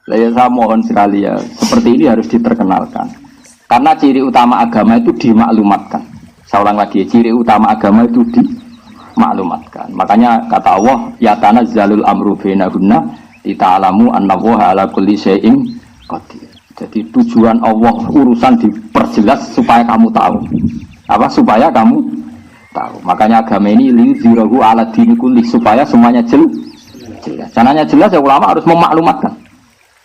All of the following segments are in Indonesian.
Ya saya mohon sekali ya, seperti ini harus diterkenalkan. Karena ciri utama agama itu dimaklumatkan. Saya ulang lagi, ciri utama agama itu dimaklumatkan. Makanya kata Allah, ya tanazzalul amru bainahunna lita'lamu annallaha ala kulli syai'in qadir. Jadi tujuan Allah urusan diperjelas supaya kamu tahu. Apa supaya kamu tahu. Makanya agama ini liyudhhirahu ala dini kulli, supaya semuanya jelas. Caranya jelas ya ulama harus memaklumatkan.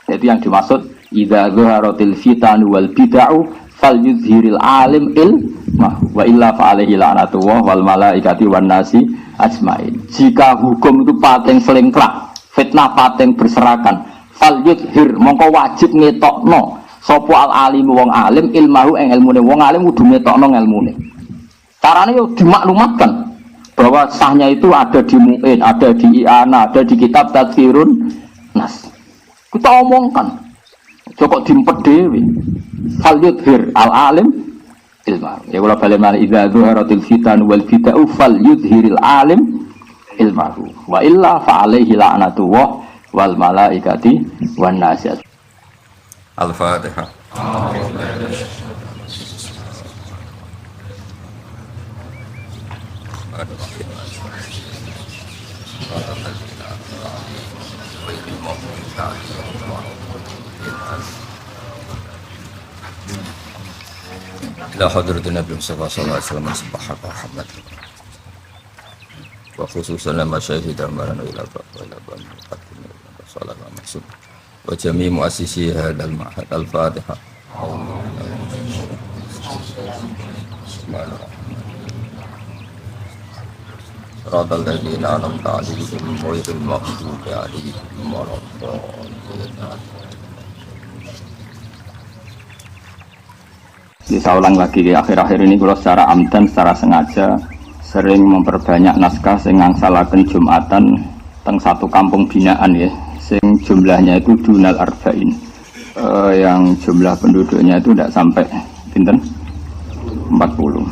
Jadi yang dimaksud idza dhaharatil fitan wal bid'ah falyudhhiril alim ilmah wa illa fa alaihi la'natullah wal malaikati wan nasi ajmain. Jika hukum itu pating selingklak, fitnah pating berserakan, falyudhhir mongko wajib ngetokno sapa al alim wong alim ilmahu ing ilmune wong alim kudu ngetokno ilmune. Carane yo dimaklumatkan bahwa sahnya itu ada di mu'in, ada di i'ana, ada di kitab tadhkirun nas. Kita omongkan, cocok dimpet dewi. Fal yudhir al alim ilmah. Ya kalau balik mana idza zuharatil fitan wal bid'ah fal yudhiril alim ilmahu. Wa illa fa alaihi la'natullah wal malaikati wan nas. Al-Fatihah. ila hadratin Nabi Mustafa sallallahu alaihi wasallam subhanahu wa ta'ala wa khususan masyayikh amaran ila baban sallallahu alaihi wasallam wa jami' muassisi hadzal ma'had al-Fatihah. Radal ladina anamta alaihim ghairil maghdubi alaihim waladdallin. Saya ulang lagi, akhir-akhir ini kalau secara amdan, secara sengaja sering memperbanyak naskah sing ngangsalaken Jumatan teng satu kampung binaan ya, sing jumlahnya itu dunal arba'in, yang jumlah penduduknya itu tidak sampai pinten 40.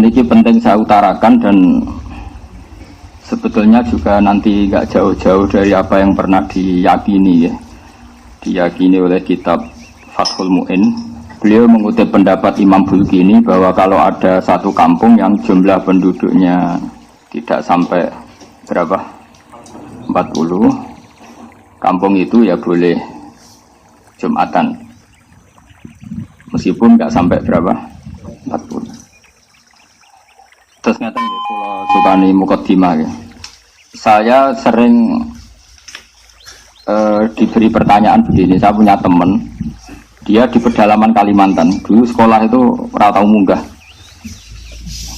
Niki penting saya utarakan dan sebetulnya juga nanti nggak jauh-jauh dari apa yang pernah diyakini ya, diyakini oleh kitab Fathul Mu'in. Beliau mengutip pendapat Imam Bulkini bahwa kalau ada satu kampung yang jumlah penduduknya tidak sampai berapa 40, kampung itu ya boleh Jumatan meskipun nggak sampai berapa 40. Terus ngatain ya, kalau sukani mukaddimah ya, saya sering diberi pertanyaan begini. Saya punya teman, dia di pedalaman Kalimantan, dulu sekolah itu ora tau munggah,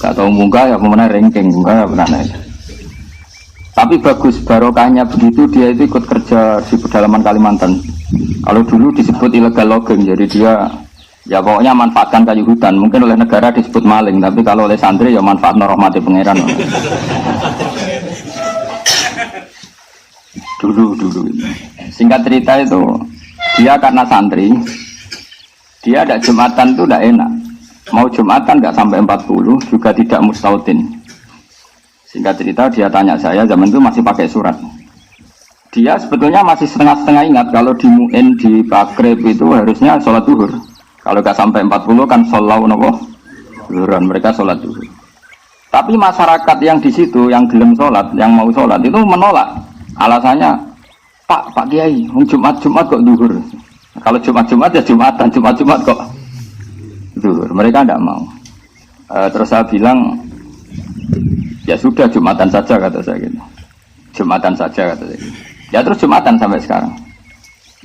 gak tau munggah ya pemenang ranking, munggah ya pernah naik. Tapi bagus barokahnya begitu, dia itu ikut kerja di pedalaman Kalimantan. Kalau dulu disebut illegal logging, jadi dia ya pokoknya manfaatkan kayu hutan. Mungkin oleh negara disebut maling, tapi kalau oleh santri ya manfaat rahmati pangeran. Dulu. Singkat cerita itu, dia karena santri, dia ada Jumatan itu tidak enak. Mau Jumatan nggak sampai 40, juga tidak mustautin. Singkat cerita dia tanya saya, zaman itu masih pakai surat. Dia sebetulnya masih setengah-setengah ingat kalau di Mu'in, di Bakrib itu harusnya sholat duhur. Kalau nggak sampai 40 kan sholat duhuran, mereka sholat duhur. Tapi masyarakat yang di situ, yang gelem sholat, yang mau sholat itu menolak. Alasannya, Pak Kiai, Jumat kok duhur. Kalau Jumat ya Jumatan, Jumat kok duhur. Mereka tidak mau. Terus saya bilang, ya sudah Jumatan saja kata saya gitu. Jumatan saja kata saya gitu. Ya terus Jumatan sampai sekarang.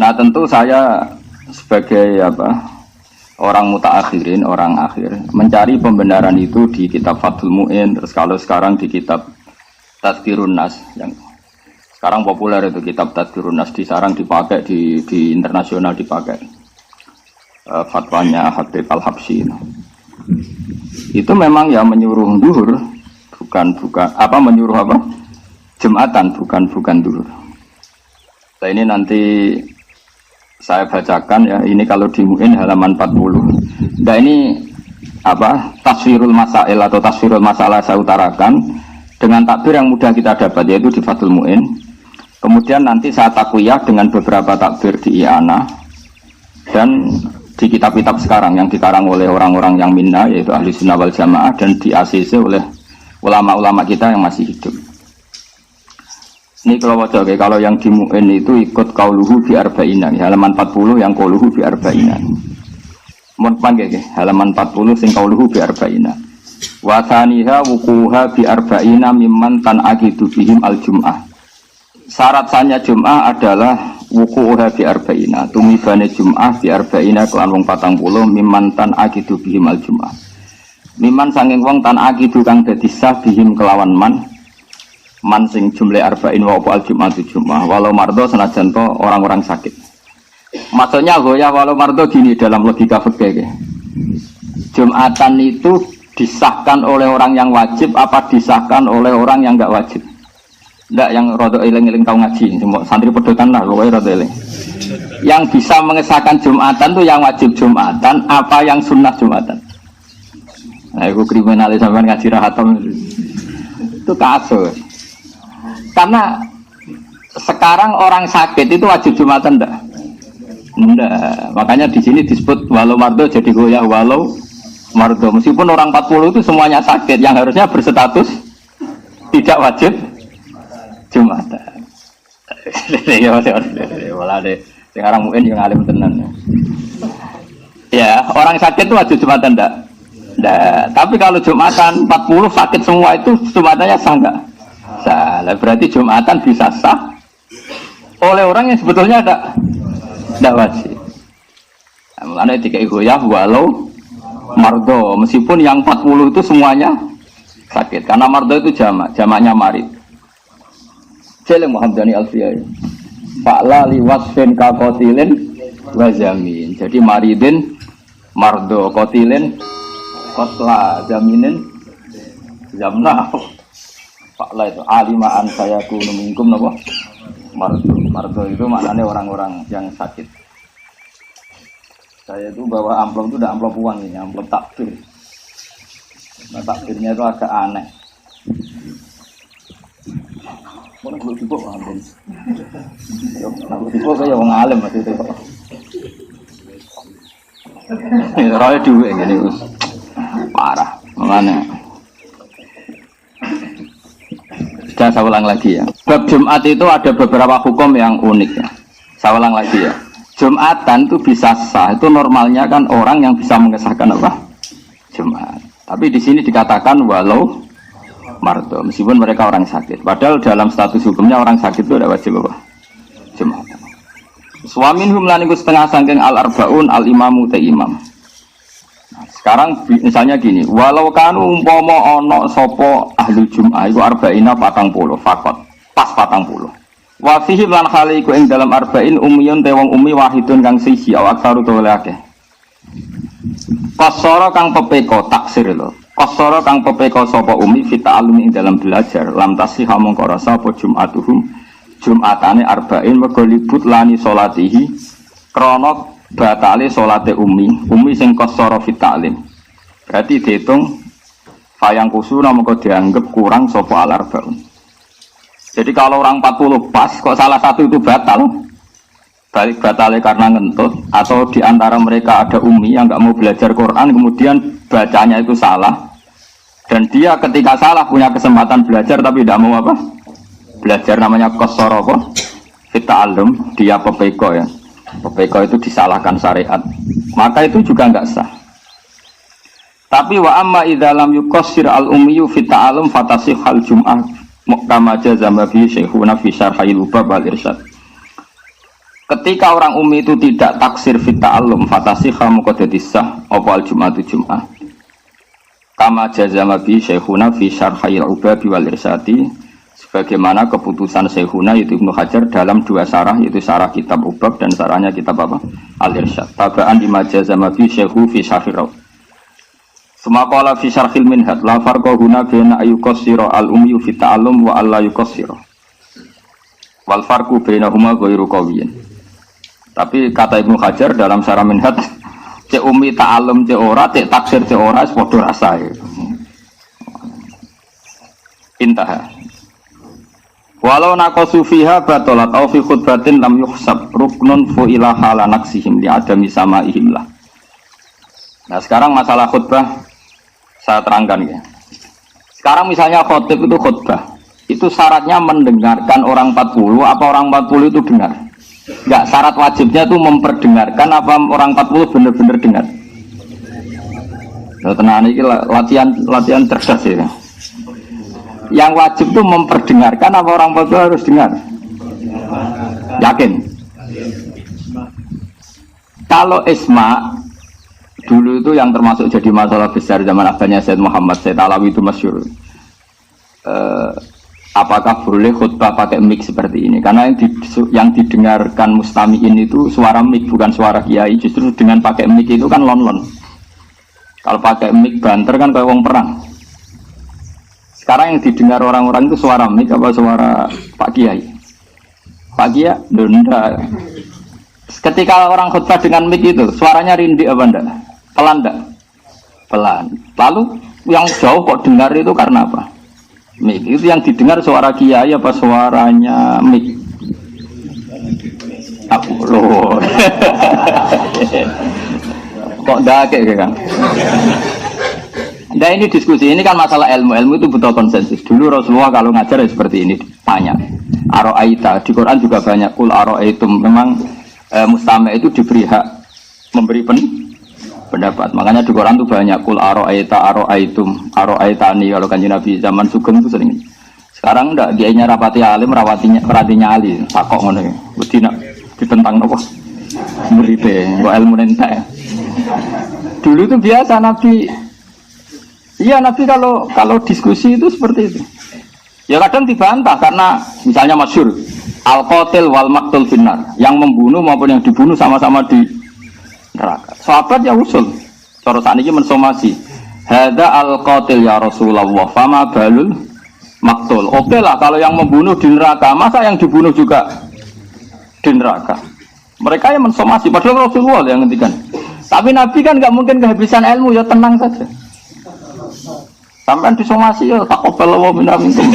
Nah tentu saya sebagai orang mutaakhirin, orang akhir, mencari pembenaran itu di kitab Fathul Mu'in. Terus kalau sekarang di kitab Tadhkirun Nas, yang sekarang populer itu kitab Tadhkirun Nas, disarang dipakai di internasional dipakai. Fatwanya Habib Al-Habsyi. Itu memang ya menyuruh duhur, bukan menyuruh Jumatan, bukan duhur. Nah ini nanti saya bacakan ya, ini kalau di Mu'in halaman 40. Nah ini tasfirul masail atau tasfirul masalah saya utarakan dengan takbir yang mudah kita dapat, yaitu di Fathul Mu'in. Kemudian nanti saya takwiyah dengan beberapa takbir di i'anah dan di kitab-kitab sekarang yang dikarang oleh orang-orang yang minna yaitu ahli sunnah wal jamaah dan di ACC oleh ulama-ulama kita yang masih hidup. Ini kalau wajah kalau yang di Mu'in itu ikut kauluhu bi arba'ina halaman 40 yang kauluhu bi arba'ina. Mun panggil halaman 40 sing kauluhu bi arba'ina. Wa thaniha wuquha bi arba'ina mimman tan'aqidu bihim al-jum'ah. Syarat sahnya Jum'ah adalah wuku'uha bi arba'ina. Tumibane Jum'ah bi arba'ina kelan wong 40 mimman tan akidu bihim al Jum'ah. Mimman sanging wong tan akidu kang dadi sah bihim kelawan man. Man sing jumlah arba'in wa al Jum'ah tu Jum'ah. Walau mardo senajan to orang-orang sakit. Maksudnya goya walau mardo gini dalam logika fikih. Jum'atan itu disahkan oleh orang yang wajib apa disahkan oleh orang yang enggak wajib? Enggak, yang rada eling-eling tau ngaji, semua santri pedotan lah, pokoknya rada eling. Yang bisa mengesahkan Jumatan tuh yang wajib Jumatan, apa yang sunnah Jumatan. Nah, itu kriminalis sampean ngaji rahatam itu kasus. Karena sekarang orang sakit itu wajib Jumatan enggak? Enggak. Makanya di sini disebut walau mardo jadi goyah walau mardo. Meskipun orang 40 itu semuanya sakit, yang harusnya berstatus tidak wajib Jumatan. Ya masih malah deh. Sekarang mungkin yang alim tenan. Ya, orang sakit itu wajib Jumatan enggak? Enggak. Tapi kalau Jumatan 40 sakit semua itu Jumatannya sah enggak? Sah. Berarti Jumatan bisa sah oleh orang yang sebetulnya enggak wajib. Mulane dikai goyah walau mardo, meskipun yang 40 itu semuanya sakit. Karena mardo itu jamaknya marid. Jeleng Muhammadani Alfiyah Fa'la liwasfin kakotilin wajamin. Jadi maridin mardo kotilin kotla jaminin jamna. Fa'la itu alimaan saya kunu minkum napa? Mardo itu maknanya orang-orang yang sakit. Saya itu bawa amplop itu udah amplop uang ini, amplop takbir. Nah takbirnya itu agak aneh. Mana belum sibuk ambil. Aku sibuk kayak orang alim masih itu. Raya duit gini us parah. Mana? Sudah saya ulang lagi ya. Bab Jumat itu ada beberapa hukum yang unik ya. Saya ulang lagi ya. Jumatan itu bisa sah. Itu normalnya kan orang yang bisa mengesahkan apa? Jumat. Tapi di sini dikatakan walau mardo, meskipun mereka orang sakit. Padahal dalam status hukumnya orang sakit itu ada wajib apa? Jumatan. Suamin humlaniku setengah sangking al-arbaun al-imamu te imam. Nah, sekarang misalnya gini, walau kanu umpomo ono sopo ahlu jum'ah itu arba'ina 40 fakot, pas 40. Wafihi lan khali iku ing dalam arba'in umiyun te wong umi wahidun kang siji awak saru to akeh. Kosoro kang pepeko taksir lho. Kosoro kang pepeko sapa umi fita alumi ing dalam belajar lam tasih mongko rasa apa jum'atuhum Jumatane arba'in mergo libut lani salatihi krana batale salate umi sing kosoro fita alim. Berarti dihitung fayang kusuna mongko dianggap kurang sapa al arba'un. Jadi kalau orang 40 pas kok salah satu itu batal, balik batalnya karena ngentut atau di antara mereka ada umi yang nggak mau belajar Quran kemudian bacanya itu salah dan dia ketika salah punya kesempatan belajar tapi tidak mau apa belajar namanya qasara apa fita'allum dia pepeko ya pepeko itu disalahkan syariat maka itu juga nggak sah. Tapi wa amma idza lam yuqassir al ummiyu fita'allum fatasihal jum'ah kama jazama bi syekhuna fi syarhil ubab wal irsyad. Ketika orang umi itu tidak taksir fit ta'allum fatasihha moko dadi sah apa al jum'atu jum'ah kama jazama bi syekhuna fi syarhil ubab wal irsyadi sebagaimana keputusan syekhuna yaitu Ibnu Hajar dalam dua syarah yaitu syarah kitab ubab dan syarahnya kitab apa al irsyad tabaan di majazama bi syekhu fi syarhil Semakala fi syarhil minhad la farqa huna baina ayuqassira al-ummi fi ta'allum wa alla yuqassira. Wal farqu bainahuma ghairu qawiyyin. Tapi kata Ibnu Hajar dalam syarah minhad cek ummi ta'allum cek ora cek taksir cek ora wis padha rasae. Intaha. Walau naqasu fiha batalat aw fi khutbatin lam yuhsab ruknun fu ila hala naqsihim li adami samaihim lah. Nah, sekarang masalah khutbah saya terangkan ya. Sekarang misalnya khotib itu khutbah, itu syaratnya mendengarkan orang 40 apa orang 40 itu dengar? Enggak, syarat wajibnya itu memperdengarkan apa orang 40 benar-benar dengar. Nah, tenang ini latihan cerdas ya. Yang wajib itu memperdengarkan apa orang 40 harus dengar? Yakin? Kalau isma dulu itu yang termasuk jadi masalah besar zaman akhirnya Sayyid Muhammad Sayyid Alawi itu masyhur. Apakah boleh khutbah pakai mic seperti ini? Karena yang didengarkan mustami'in itu suara mic bukan suara kiai. Justru dengan pakai mic itu kan lon-lon. Kalau pakai mic banter kan kayak wong perang. Sekarang yang didengar orang-orang itu suara mic apa suara Pak Kiai? Pak Kiai, enggak. Ketika orang khutbah dengan mic itu suaranya rindik apa enggak? Pelan enggak? Pelan. Lalu yang jauh kok dengar itu karena apa? Mic. Itu yang didengar suara kiai apa suaranya mic? Aku loh. Kok dake kan? Nah ini diskusi, ini kan masalah ilmu itu butuh konsensus. Dulu Rasulullah kalau ngajar ya seperti ini, tanya. Aro'aita, di Quran juga banyak kul aro'aitum. Memang mustami' itu diberi hak memberi pendapat. Makanya di Quran itu banyak kul aro'aitum, aro'aitani. Kalau kanjeng Nabi zaman Sugeng itu sering. Sekarang enggak, dianya rapati alim, perhatinya ali. Takok ngono ya. Wedi nak ditentang nopo. Muripe, kok ilmu entek. Dulu itu biasa Nabi. Iya Nabi kalau diskusi itu seperti itu. Ya kadang dibantah karena misalnya masyhur al-qatil wal maqtul finnar, yang membunuh maupun yang dibunuh sama-sama di neraka. Sahabat ya usul. Cara sakniki mensomasi. Hadza al-qatil ya Rasulullah, fama balul maqtul. Oke lah kalau yang membunuh di neraka, masa yang dibunuh juga di neraka? Mereka yang mensomasi, padahal Rasulullah yang ngendikan. Tapi Nabi kan nggak mungkin kehabisan ilmu, ya tenang saja. Sampai disomasi ya taqabbalallahu minna minkum.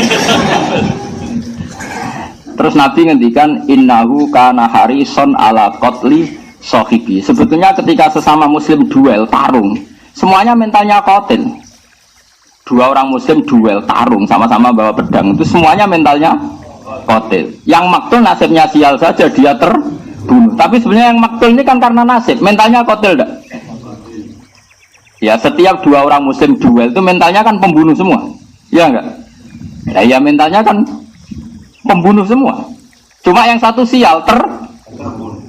Terus Nabi ngendikan innahu kana harison ala qatli sahibi. Sebetulnya ketika sesama muslim duel tarung, semuanya mentalnya qatil. Dua orang muslim duel tarung sama-sama bawa pedang, itu semuanya mentalnya qatil. Yang maktul nasibnya sial saja, dia terbunuh. Tapi sebenarnya yang maktul ini kan karena nasib, mentalnya qatil enggak? Ya setiap dua orang muslim duel itu mentalnya kan pembunuh semua, ya enggak? Ya mentalnya kan pembunuh semua. Cuma yang satu sial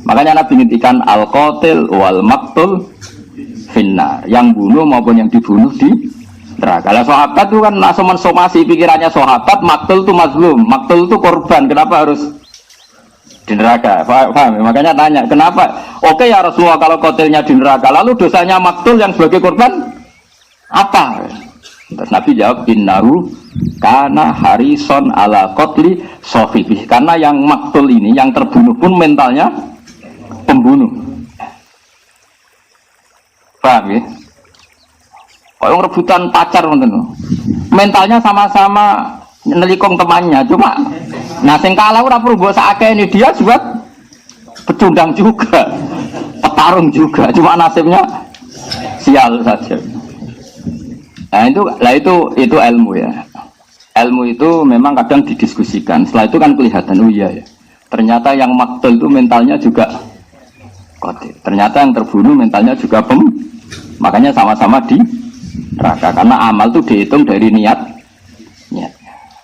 makanya Nabi ngintikan al-qatil wal maqtul finnar, yang bunuh maupun yang dibunuh di neraka. Lah sahabat itu kan langsung mensomasi pikirannya sahabat, maqtul itu mazlum, maqtul itu korban, kenapa harus di neraka? Paham? Makanya tanya, kenapa? Oke ya Rasulullah kalau qatilnya di neraka, lalu dosanya maqtul yang sebagai korban apa? Terus Nabi jawab innahu kana harison ala qatli sahibi. Karena yang maktul ini, yang terbunuh pun mentalnya pembunuh. Paham ya? Kalau rebutan pacar mentalnya sama-sama nelikong temannya, cuma nah sing kalah ora perlu mbok sakake ini, dia juga pecundang juga, petarung juga, cuma nasibnya sial saja. Nah itu ilmu ya. Ilmu itu memang kadang didiskusikan. Setelah itu kan kelihatan, oh iya ya. Ternyata yang maktul itu mentalnya juga qatil. Ternyata yang terbunuh mentalnya juga makanya sama-sama di neraka. Karena amal itu dihitung dari niat.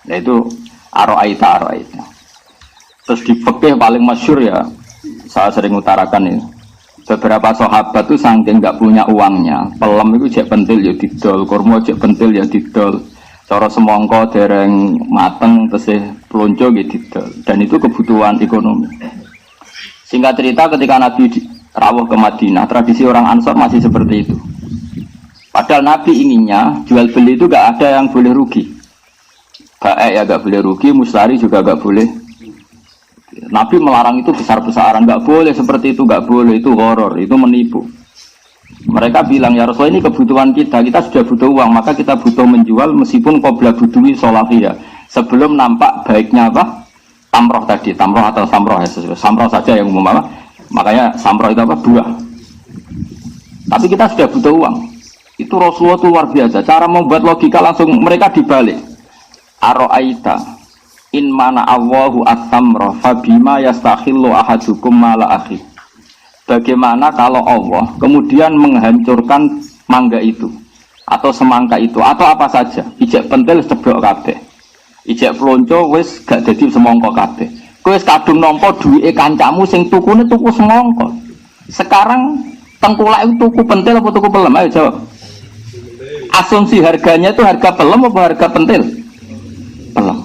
Nah itu aro'aita. Terus di fikih paling masyhur ya, saya sering utarakan ya. Beberapa sahabat tuh saking nggak punya uangnya, pelem itu jek pentil ya didol, kurma jek pentil ya didol, cara semongko dereng mateng tesih plonco ya didol, dan itu kebutuhan ekonomi. Singkat cerita ketika Nabi rawuh ke Madinah, tradisi orang Ansor masih seperti itu. Padahal Nabi inginnya jual beli itu nggak ada yang boleh rugi, baik ya nggak boleh rugi, mustari juga nggak boleh. Nabi melarang itu besar-besaran, nggak boleh seperti itu, nggak boleh, itu horor, itu menipu. Mereka bilang ya Rasulullah ini kebutuhan kita sudah butuh uang, maka kita butuh menjual meskipun qabla budui solahiyah, sebelum nampak baiknya apa tamroh tadi, tamroh atau samroh ya, samroh saja yang umum apa? Makanya samroh itu apa? Buah. Tapi kita sudah butuh uang. Itu Rasulullah itu luar biasa. Cara membuat logika langsung mereka dibalik. Aro'aita in mana Allahu as-samra fabima yastakhillu ahadukum mala akhi. Bagaimana kalau Allah kemudian menghancurkan mangga itu atau semangka itu atau apa saja, ijek pentil ceblok kabeh. Ijek plonco wis gak dadi semangka kabeh. Kowe wis kadung nampa duwike kancamu sing tukune tuku semangka. Sekarang tengkulak itu tuku pentil apa tuku pelem? Ayo jawab. Asumsi harganya itu harga pelem apa harga pentil? Pelem.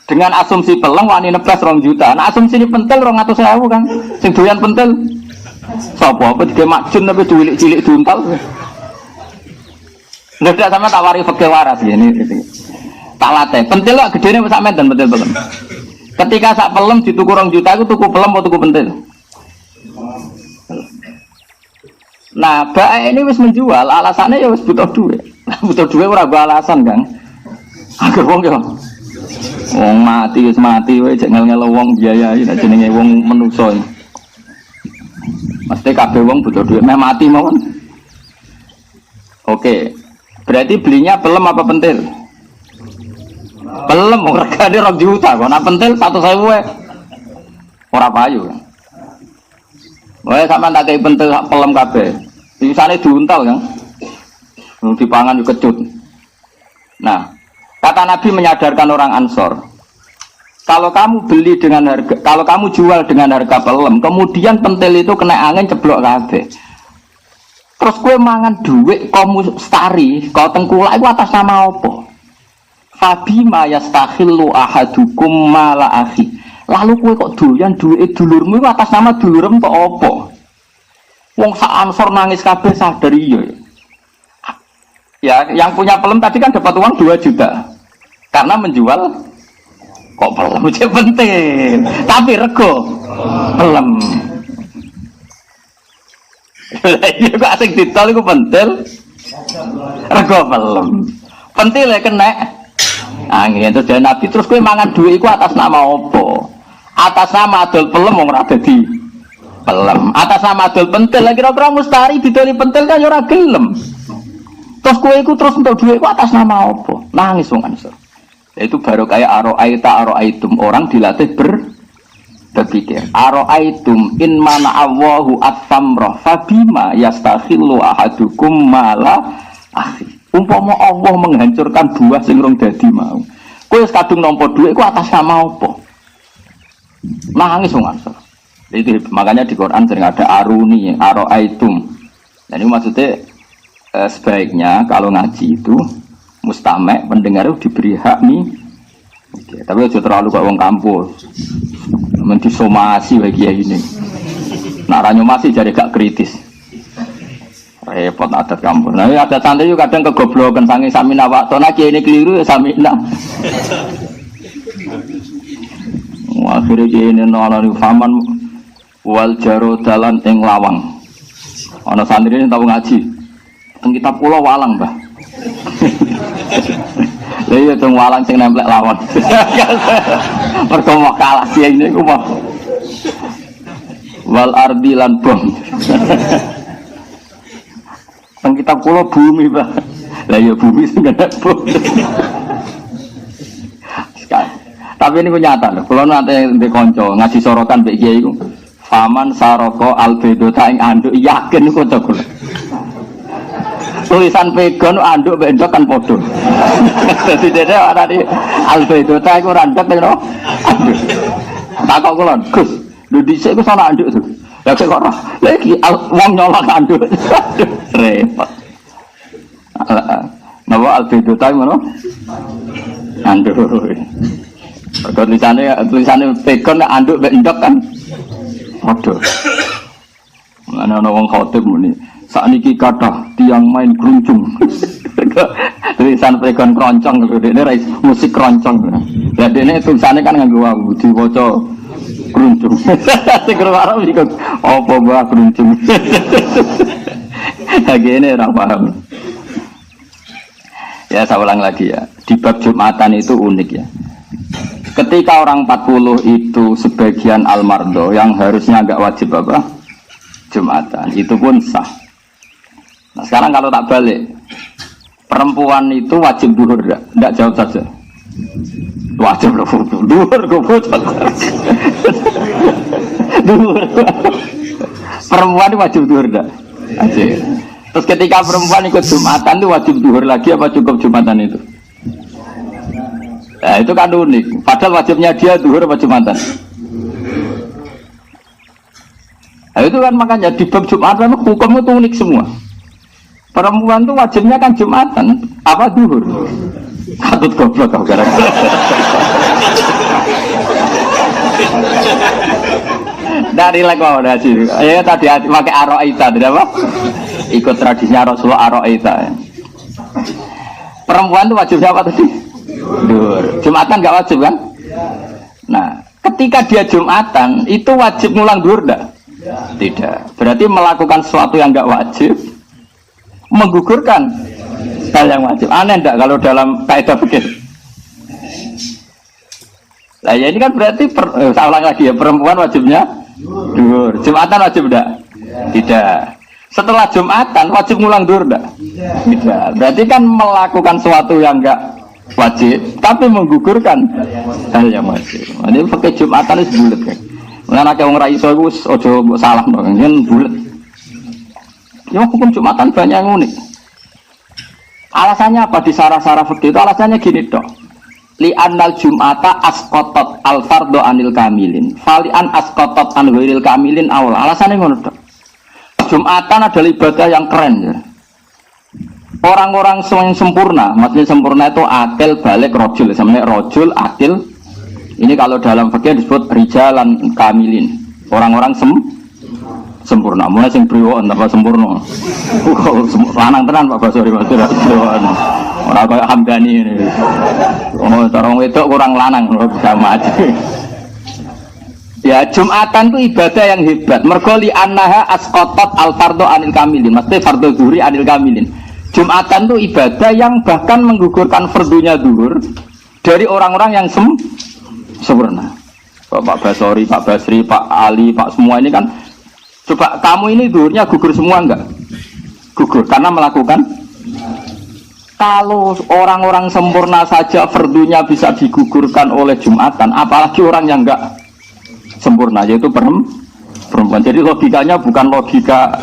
Dengan asumsi pelem wani nebas 2 juta. Nah asumsi ini pentil 200.000 kan. Sing doyan pentil sapa apa dige makjun tapi cilik-cilik duntal. Ndak sama tak wari fikih waras ini. Tak latih. Pentil kok gedene sak menten pentil pelem. Ketika sak pelem dituku 2 juta itu tuku pelem atau tuku pentil? Nah, bae ini wis menjual, alasannya ya wis butuh duit. Butuh duit ora gua alasan, Kang. Agar wong yo. Wong mati wis mati wae jek ngel-ngel wong biayai nek jenenge wong menungso. Mesti kabeh wong butuh duit, meh mati mawon. Oke. Berarti belinya pelem apa pentil? Pelem regane 2 juta kok. Nek pentil 100.000 wae. Ora payu. Wae sampean tak kei pentil pelem kabeh. Isane diuntal kan. Dipangan yo kecut. Nah, kata Nabi menyadarkan orang Ansor. Kalau kamu beli dengan harga, kalau kamu jual dengan harga pelem, kemudian pentil itu kena angin ceblok kabeh. Terus kowe mangan dhuwit kamu stari, kau tengkulak iku atas nama apa? Fabima yastakhillu ahadukum mala akhi. Lalu kowe kok doyan duwike dulurmu iku atas nama dulurem kok apa? Wong sak Ansor nangis kabeh sadar iya. Ya, yang punya pelem tadi kan dapat uang 2 juta. Karena menjual kok pelem aja penting. Tapi rego pelem. Iya kok asing ditol iku pentil. Rego pelem. Pentile kena angin terus dari Nabi terus kowe mangan duit iku atas nama apa? Atas nama adol pelem wong ora dadi pelem. Atas nama adol pentil lagi kira-kira mustari didoli pentil kan ora gelem. Terus kowe iku terus untuk duit iku atas nama apa? Nangis wong Ansor. Itu baru kayak aro'aitum orang dilatih berpikir. Aro'aitum in mana Allahu at-samra fabima yastakhillu ahadukum mala akhi. Umpama Allah menghancurkan buah sing rong dadi mau. Kowe wis kadung nampa dhuwit iku atas nama apa? Nangis wong Ansor. Itu makanya di Quran sering ada aruni, aro'aitum. Dan ini maksudnya sebaiknya kalau ngaji itu mustamek pendengar itu diberi hak nih. Oke, tapi aja terlalu kok wong kampus. Mendisomasi bagi ini. Nak ranyo masih jadi gak kritis. Repot adat kampus. Nah, ada santri juga kadang kegoblokan sange samina waktu naki ini keliru ya samina. Akhirnya ini nolani faman wal jaro dalan ing lawang. Ana santri ini tahu ngaji. Teng kitab kula walang, Mbah. Lha iya teng walang sing nemplek lawon. Mergo mau kalah dia ini ku mau. Wal ardi lan bom. Teng kitab kula bumi, Mbah. Lah iya bumi sing kena bom. Tapi ini nyata lho. Kula nate ndek kanca ngaji sorokan mbek kiai iku. Faman saroko albedota ing anduk yakin kanca kula. Tulisan pegon anduk bendok kan podo. Jadi dede ana di albedota iku randek lho. Takok kula, Gus, lho dhisik ku sono anduk to. Lah kok ora. Lah iki wong nyolok anduk. Repot. Napa albedota ngono? Anduk. Tulisannya pegon anduk bendok kan podo. Mana ana wong khotib muni sakniki kathah tiang main gruncung. Tulisan pegon kroncong lho dene musik kroncong. Ya dene tulisannya kan nganggo wawu diwaca gruncung. Sing karo iki apa mbah gruncung. Agene ora paham. Ya saya ulang lagi ya. Di bab Jumatan itu unik ya. Ketika orang 40 itu sebagian almardo yang harusnya nggak wajib apa? Jumatan, itu pun sah. Nah sekarang kalau tak balik, perempuan itu wajib duhur enggak? Enggak, jawab saja. Wajib duhur, duhur. Perempuan itu wajib duhur enggak? Wajib. Terus ketika perempuan ikut Jumatan itu wajib duhur lagi apa cukup Jumatan itu? Nah itu kan unik. Padahal wajibnya dia duhur apa Jumatan? Nah, itu kan makanya di bab Jumatan hukum itu unik semua. Perempuan itu wajibnya kan Jumatan apa duhur? Katut goblok kau gara-gara. Dari lek kau udah sih. Ya tadi pakai aroita, tidak apa? Ikut tradisinya Rasulullah aroita. Perempuan itu wajibnya apa tadi? Duhur. Jumatan nggak wajib kan? Nah, ketika dia Jumatan itu wajib ngulang duhur enggak? Tidak. Berarti melakukan sesuatu yang nggak wajib menggugurkan hal yang wajib. Aneh enggak kalau dalam kaidah fikih? Nah, ya ini kan berarti saya ulang lagi ya, perempuan wajibnya duhur. Jumatan wajib enggak? Tidak. Setelah Jumatan wajib ngulang duhur enggak? Tidak. Berarti kan melakukan sesuatu yang enggak wajib tapi menggugurkan hal yang wajib. Ini pakai Jumatan itu bulat kan. Mengenai orang rai iso iku ojo salah dong, kan bulat. Ya hukum Jumatan banyak yang unik. Alasannya apa di sarah-sarah fikih itu? Alasannya gini dok. Li annal Jum'ata asqatat al fardhu anil kamilin. Fali an asqatat an ghairil kamilin awal. Alasannya ngono dok. Jumatan adalah ibadah yang keren ya. Orang-orang yang sempurna, maksudnya sempurna itu akil, balik, rojul. Sebenarnya rojul, akil. Ini kalau dalam fikih disebut rijalan kamilin. Orang-orang sempurna. Mulai sing priwon apa sempurna. Lanang tenan Pak Basori Mas. Ora kaya Hamdani ini. Oh, cara wedok kurang lanang sama aja. Ya, Jumatan itu ibadah yang hebat. Mergo li annaha asqatat al fardhu anil kamilin. Maksudnya fardhu zuhri anil kamilin. Jumatan itu ibadah yang bahkan menggugurkan fardunya zuhur dari orang-orang yang sempurna. Pak Basori, Pak Basri, Pak Ali, Pak semua ini kan. Coba kamu ini zuhurnya gugur semua enggak? Gugur karena melakukan. Kalau orang-orang sempurna saja fardunya bisa digugurkan oleh Jumatan, apalagi orang yang enggak sempurna, yaitu perempuan. Jadi logikanya bukan logika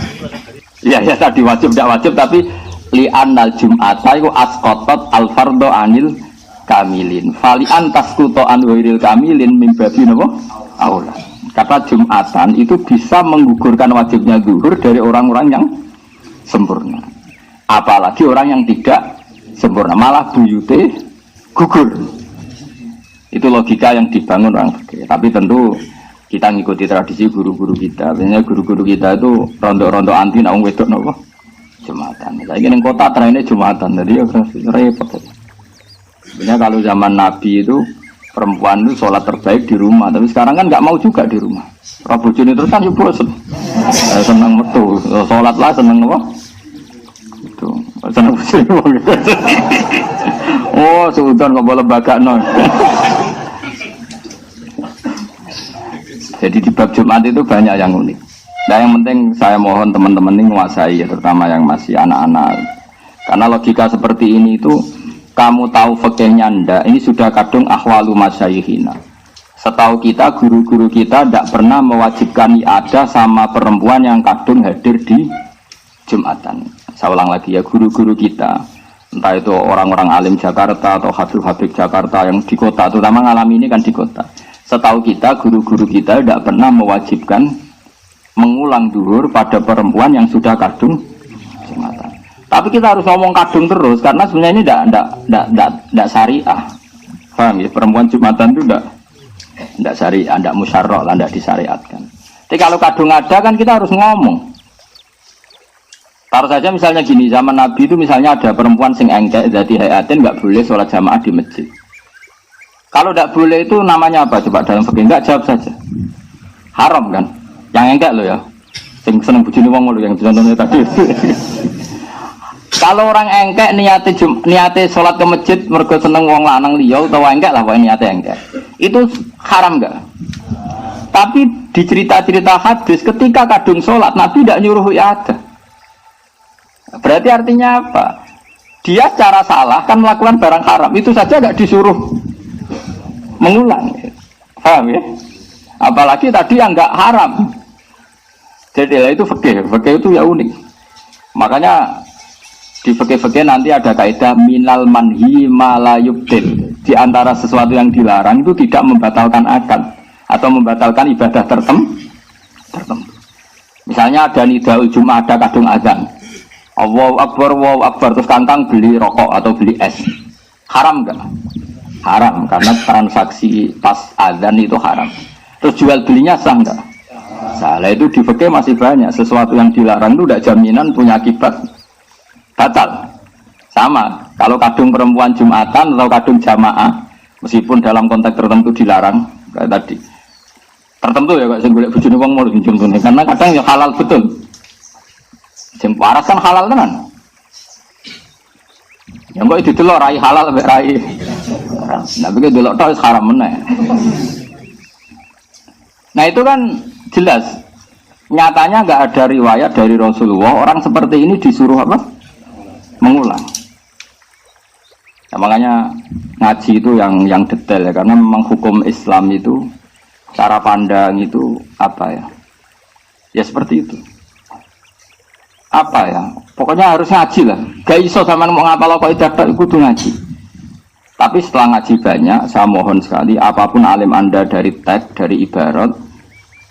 ya tadi wajib tidak wajib, tapi li'annal Jum'ata iku asqatat al fardhu anil kamilin. Fali'an tasqutu an ghairil kamilin mim babi napa? Aula. Kata Jumatan itu bisa menggugurkan wajibnya zuhur dari orang-orang yang sempurna. Apalagi orang yang tidak sempurna, malah buyute gugur. Itu logika yang dibangun orang fikih. Tapi tentu kita ngikuti tradisi guru-guru kita. Biasanya guru-guru kita itu rondo-rondo anti nang wedok napa? Jumatan. Saiki ning kota trennya Jumatan. Jadi ya repot. Sebenarnya kalau zaman Nabi itu perempuan itu sholat terbaik di rumah, tapi sekarang kan nggak mau juga di rumah. Rabu Juni terus kan ibu senang metu, sholat lah senang apa? Itu senang betul. Oh, sudah nggak boleh lembaga non. Jadi di bab Jumat itu banyak yang unik. Nah yang penting saya mohon teman-teman ini menguasai ya, terutama yang masih anak-anak. Karena logika seperti ini itu kamu tahu fikihnya ndak, ini sudah kadung ahwalu masyayikhina. Setahu kita guru-guru kita tidak pernah mewajibkan ada sama perempuan yang kadung hadir di Jumatan. Saya ulang lagi ya, guru-guru kita, entah itu orang-orang alim Jakarta atau habib-habib Jakarta yang di kota, terutama ngalami ini kan di kota. Setahu kita guru-guru kita tidak pernah mewajibkan mengulang duhur pada perempuan yang sudah kadung Jumatan. Tapi kita harus ngomong kadung terus karena sebenarnya ini tidak syariah. Paham ya? Perempuan Jumatan itu tidak syariah, tidak musyarrah, tidak disyariatkan. Tapi kalau kadung ada kan kita harus ngomong. Taruh saja misalnya gini, zaman Nabi itu misalnya ada perempuan sing engkek jadi hayatin nggak boleh sholat jamaah di masjid. Kalau tidak boleh itu namanya apa? Coba dalam fikih enggak jawab saja. Haram kan? Yang engkek lo ya. Sing seneng bojone wong lo yang contohnya tadi. Kalau orang engkek niate sholat ke masjid mergo seneng wong lanang liya utawa engkek lah wae niate engkek. Itu haram enggak? Tapi di cerita-cerita hadis ketika kadung sholat Nabi tidak nyuruh ada. Berarti artinya apa? Dia secara salah kan melakukan barang haram itu saja enggak disuruh mengulang. Paham ya? Apalagi tadi yang enggak haram. Jadi itu fikih itu ya unik. Makanya di fikih nanti ada kaidah minal manhi ma la yubtil. Di antara sesuatu yang dilarang itu tidak membatalkan akad atau membatalkan ibadah tertentu. Misalnya ada nidaul Jumat, ada kadung azan. Allahu Akbar, terus kantang beli rokok atau beli es. Haram enggak? Haram, karena transaksi pas azan itu haram. Terus jual belinya sah enggak? Salah. Itu di fikih masih banyak. Sesuatu yang dilarang itu tidak jaminan punya akibat batal. Sama kalau kadung perempuan Jumatan atau kadung jamaah, meskipun dalam konteks tertentu dilarang kayak tadi tertentu ya kok sing golek bojone wong mau contohnya karena kadang ya halal betul. Sing waras kan halal tenan. Yang kok didelok rai halal mek rai. Nah begitu delok tok haram meneh. Nah itu kan jelas nyatanya enggak ada riwayat dari Rasulullah orang seperti ini disuruh apa? Mengulang. Nah, makanya ngaji itu yang detail ya, karena memang hukum Islam itu cara pandang itu apa ya? Ya seperti itu. Apa ya? Pokoknya harus ngaji lah. Gak iso sama mau ngapal kok ibadah kudu ngaji. Tapi setelah ngaji banyak, saya mohon sekali apapun alim Anda dari teks, dari ibarat,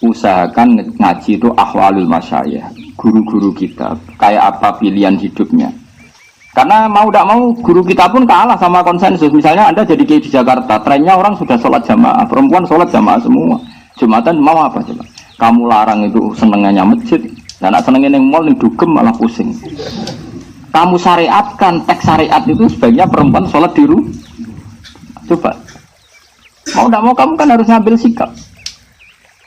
usahakan ngaji itu ahwalul masyayikh, guru-guru kita, kayak apa pilihan hidupnya. Karena mau tidak mau guru kita pun kalah sama konsensus. Misalnya Anda jadi kiai di Jakarta, trennya orang sudah sholat jamaah, perempuan sholat jamaah semua. Jumatan mau apa coba? Kamu larang itu senengannya masjid, dan nak senengnya yang mall yang dugem malah pusing. Kamu syariatkan, teks syariat itu sebaiknya perempuan sholat di rumah. Coba, mau tidak mau kamu kan harus ngambil sikap,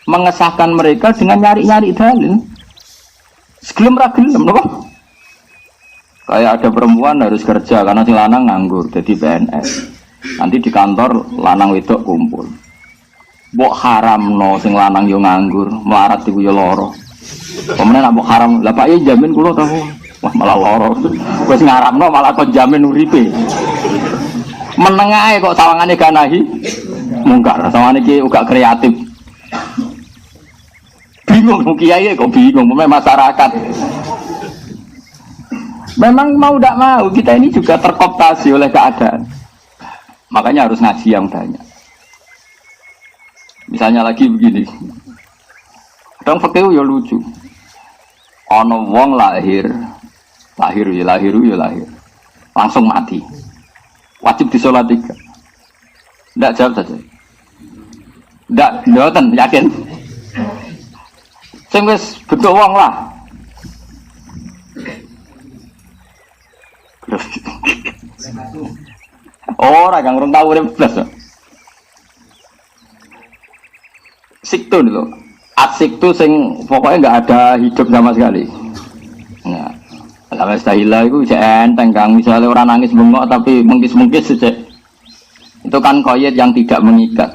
mengesahkan mereka dengan nyari-nyari dalil. Segelem ragelem, loh. Kayak ada perempuan harus kerja karena si lanang nganggur jadi PNS. Nanti di kantor lanang wedok kumpul. Mbok haram no sing lanang yo nganggur, melarat iku yo loro. Pemenang mbok haram, lah Pak ya jamin kula tahu. Wah malah loro. Wis ngaramno malah kok jamin uripe. Meneng ae kok sawangane gak nahi. Mungkar, sawangane iki uga kreatif. Bingung kiai kok bingung masyarakat. Memang mau tidak mau kita ini juga terkooptasi oleh keadaan. Makanya harus ngaji yang banyak. Misalnya lagi begini. Kadang fikih ya lucu. Ana wong lahir. Langsung mati. Wajib disolat 3. Ndak jawab saja. Ndak, mboten yakin. Sing wis bentuk wong lah. Orang yang urung tahu urip blas. Siktu lho. Asiktu sing pokoknya enggak ada hidup sama sekali. Nah, alhamdulillah itu cek enteng Kang, misalnya orang nangis bengok tapi mengkis-mengkis cek. Itu kan koyet yang tidak mengikat.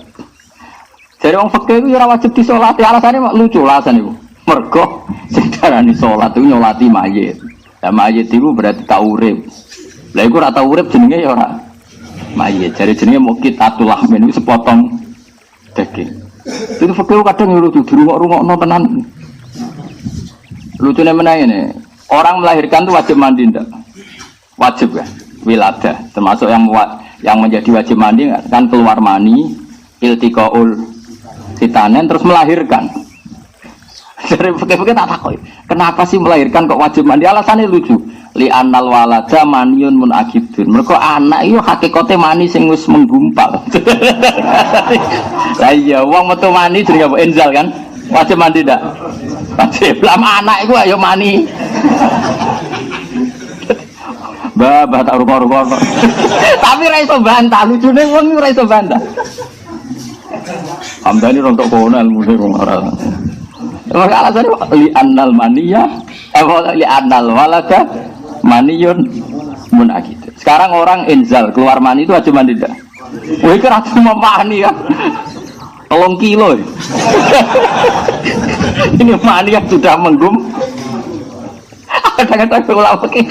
Jadi orang fikih itu ora wajib disolati, alasannya lucu alasan itu. Mergo sing darani salat itu nyolati mayit. Lah mayit itu berarti tak urip. Lah iku ora tau urip jenenge ya ora mayit. Jadi jenenge mukit atulah men iku sepotong daging. Itu fikih kadang lucu dirungok-rungokno tenan. Lucune meneh ngene. Orang melahirkan tuh wajib mandi ndak? Wajib ya. Wiladah termasuk yang menjadi wajib mandi kan keluar mani, iltiqaul khitanen terus melahirkan. Dari fikih-fikih tak takoi. Kenapa sih melahirkan kok wajib mandi? Alasannya lucu. Li annal walada maniun munakidun. Mergo anak itu hakikate mani sing wis menggumpal. Lah iya wong metu mani jenenge apa enzal kan? Wajib mandi ndak? Wajib. Lama anak iku ayo mani. Bah tak ruko-ruko. Tapi ra iso bantah, lucune wong ora iso bantah. Hamdani rontok kono ilmune wong ora. Maka alasannya li annal maniyah li annal walada maniyun munakid. Sekarang orang inzal keluar mani itu cuma tidak. Wah itu ratu mani ya. 3 kilo. Ini mani yang sudah menggum. Kadang-kadang ulama iki.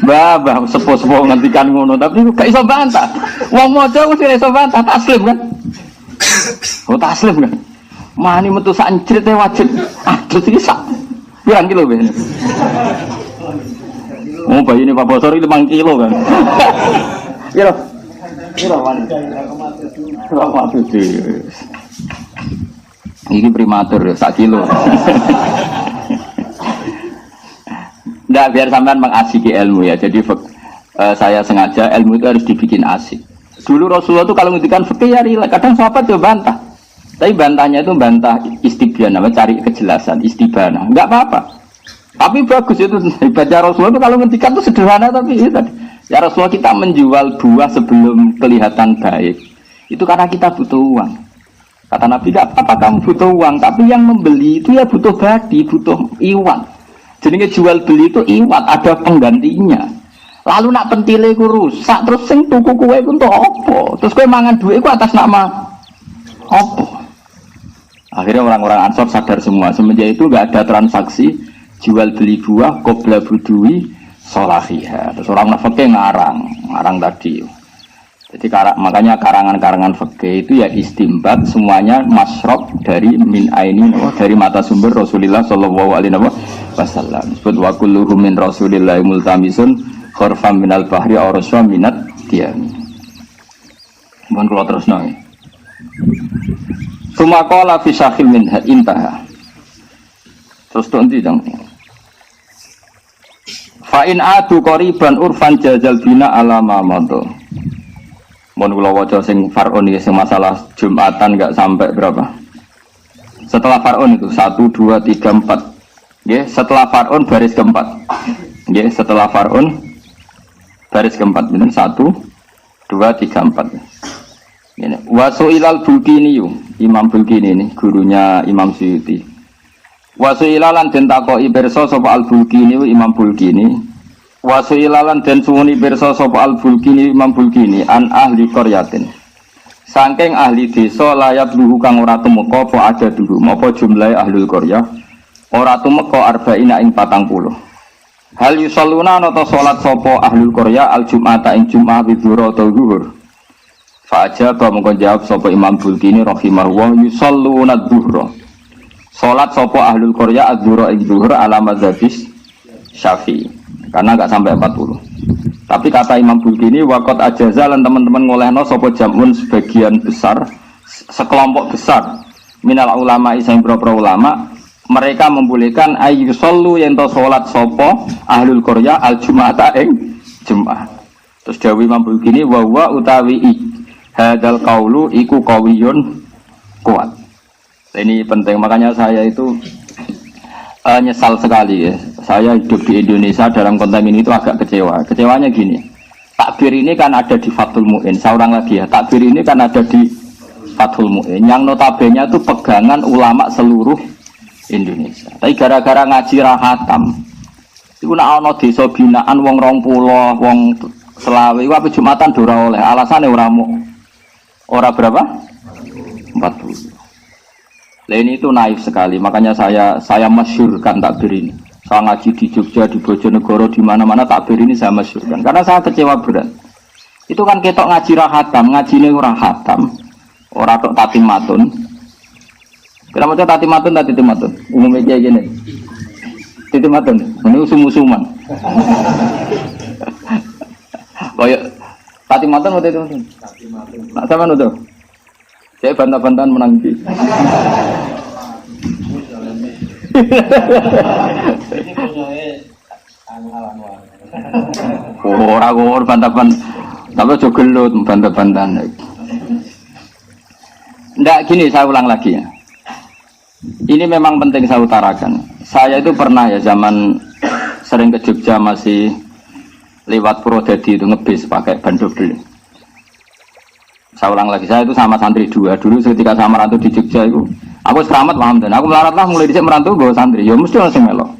Bah sepo-sepo ngendikan ngono tapi gak iso bantah. Wong maca wis iso bantah taslim kan. Oh taslim kan. Mani metu sak njrite wajib. Aduh iki sak. Pirang kilo ben. Oh bayi ini Pak Bosor itu 5 kilo kan. Kira. Kira mana? Prematur. Ini prematur 1 kilo. Nggak biar sampean mengasiki ilmu ya. Jadi saya sengaja ilmu itu harus dibikin asik. Dulu Rasulullah itu kalau ngendikan fikih ya rileks. Kadang sahabat juga bantah. Tapi bantahnya itu bantah istibyan, cari kejelasan, istibana. Enggak apa-apa. Tapi bagus itu baca Rasulullah itu kalau ngendikan itu sederhana tapi itu tadi. Ya Rasulullah kita menjual buah sebelum kelihatan baik. Itu karena kita butuh uang. Kata Nabi, enggak apa-apa kamu butuh uang, tapi yang membeli itu ya butuh badi, butuh iwan. Jadi jual beli itu iwat, ada penggantinya. Lalu nak pentile ku rusak, terus sing tuku kue ku untuk apa? Terus kue mangan duit ku atas nama apa? Akhirnya orang-orang Ansor sadar semua. Semenjak itu enggak ada transaksi jual beli buah qabla budui solahiha. Terus orang fikih ngarang tadi. Jadi makanya karangan-karangan fikih itu ya istimbat semuanya masrob dari min aini, dari mata sumber Rasulullah sallallahu alaihi wasallam. Sebut wa kulluhum min Rasulillah multamisun khurfam minal bahri aw raswa minat diami. Mohon kula terusno. Sumaqala fi syakhil min intaha. Terus to endi dong? Fa in adu qariban urfan jazal bina ala ma madha. Mohon kula waca sing far'un iki sing masalah Jumatan enggak sampai berapa? Setelah far'un itu 1 2 3 4. Nggih, setelah far'un baris keempat. Nggih, setelah far'un baris keempat bener 1 2 3 4. Ngene. Wa su'ilal Bulkini Imam Bulkini ini gurunya Imam Suyuti. Wa su'ilalan den takoki pirsa sapa Al Bulkini Imam Bulkini. Wasuilalan dan sumuni pirsa sapa al Bulkini Imam Bulkini an ahli qaryatin. Saking ahli desa layat luhu kang ora tumeka apa ada dulu apa jumlahe ahlul qaryah ora tumeka arba'ina ing 40. Hal yusalluna nata salat sapa ahlul qaryah al jum'ata ing jum'ah bidzura ta zuhur. Fa ajaba mongko jawab sapa Imam Bulkini rahimahullah yusalluna dzuhra. Salat sapa ahlul qaryah az-zuhra ing zuhur ala mazhabis Syafi'i. Karena enggak sampai 40. Tapi kata Imam Bulkini waqat ajaza lan teman-teman ngolehno sapa jamun sebagian besar sekelompok besar minal ulama isang pro ulama mereka membolehkan ayu sallu yen to salat sapa ahlul qaryah al jum'ata ing jum'ah. Terus dawuh Imam Bulkini wa huwa utawi hadal qaulu iku qawiyun kuat. Ini penting makanya saya itu nyesal sekali ya. Saya hidup di Indonesia dalam konteks ini itu agak kecewa. Kecewanya gini. Takbir ini kan ada di Fathul Mu'in. Saya ulang lagi ya. Takbir ini kan ada di Fathul Mu'in. Yang notabene itu pegangan ulama seluruh Indonesia. Tapi gara-gara ngaji rahatam. Itu nak ana desa binaan wong 20, wong selawe iku apa Jumatan ora oleh. Alasane ora berapa? 40. Ini itu naif sekali, makanya saya masyhurkan takbir ini. Saya ngaji di Jogja, di Bojonegoro, di mana-mana takbir ini saya masyhurkan. Karena saya kecewa berat. Itu kan ketok ngaji rahatam, ngaji ini ora hatam, ora tok tatimatun. Kira macam tatimatun, tatimatun. Umumnya kayak gini. Tatimatun, ini usum-usuman. Kayak tatimatun atau tatimatun? Nak sama nutuh. Saya bantah-bantahan menanggi. Orang bantah-bantahan, tapi juga gelut bantah-bantahan. Nggak gini, saya ulang lagi ya. Ini memang penting saya utarakan. Saya itu pernah ya zaman sering ke Jogja masih lewat Purwodadi itu ngebis pakai ban double. Saya ulang lagi, saya itu sama santri 2. Dulu ketika saya merantau di Jogja itu, aku selamat paham dan aku melarat lah mulai dicek merantau bawa santri. Ya mesti langsung melok.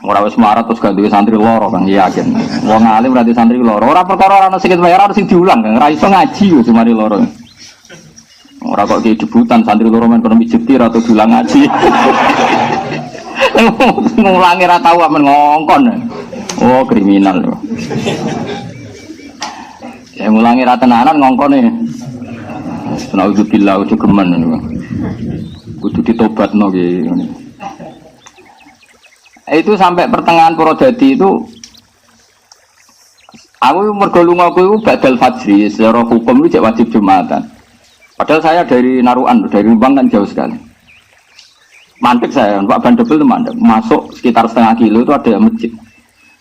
Ora wis marat terus gak duwe santri loro Kang yakin. Wong alim berarti santri loro. Ora perkara ana sing bayar ora sing diulang Kang. Ora iso ngaji yo mari loro. Ora kok ki debutan santri loro men kono mijeti atau diulang ngaji. Ngulangi ra tau men ngongkon. Oh kriminal lho. Ya ngulangi ra tenanan ngongkone. Naudzubillah udah gemen niku. Kudu ditobatno ki ngene. Itu sampai pertengahan Purwodadi itu aku mergo lunga kuwi badal fajri secara hukum itu wajib Jumatan. Padahal saya dari Naruan, dari Rembang kan jauh sekali. Mandek saya, Pak Bandebel itu mandek. Masuk sekitar setengah kilo itu ada masjid.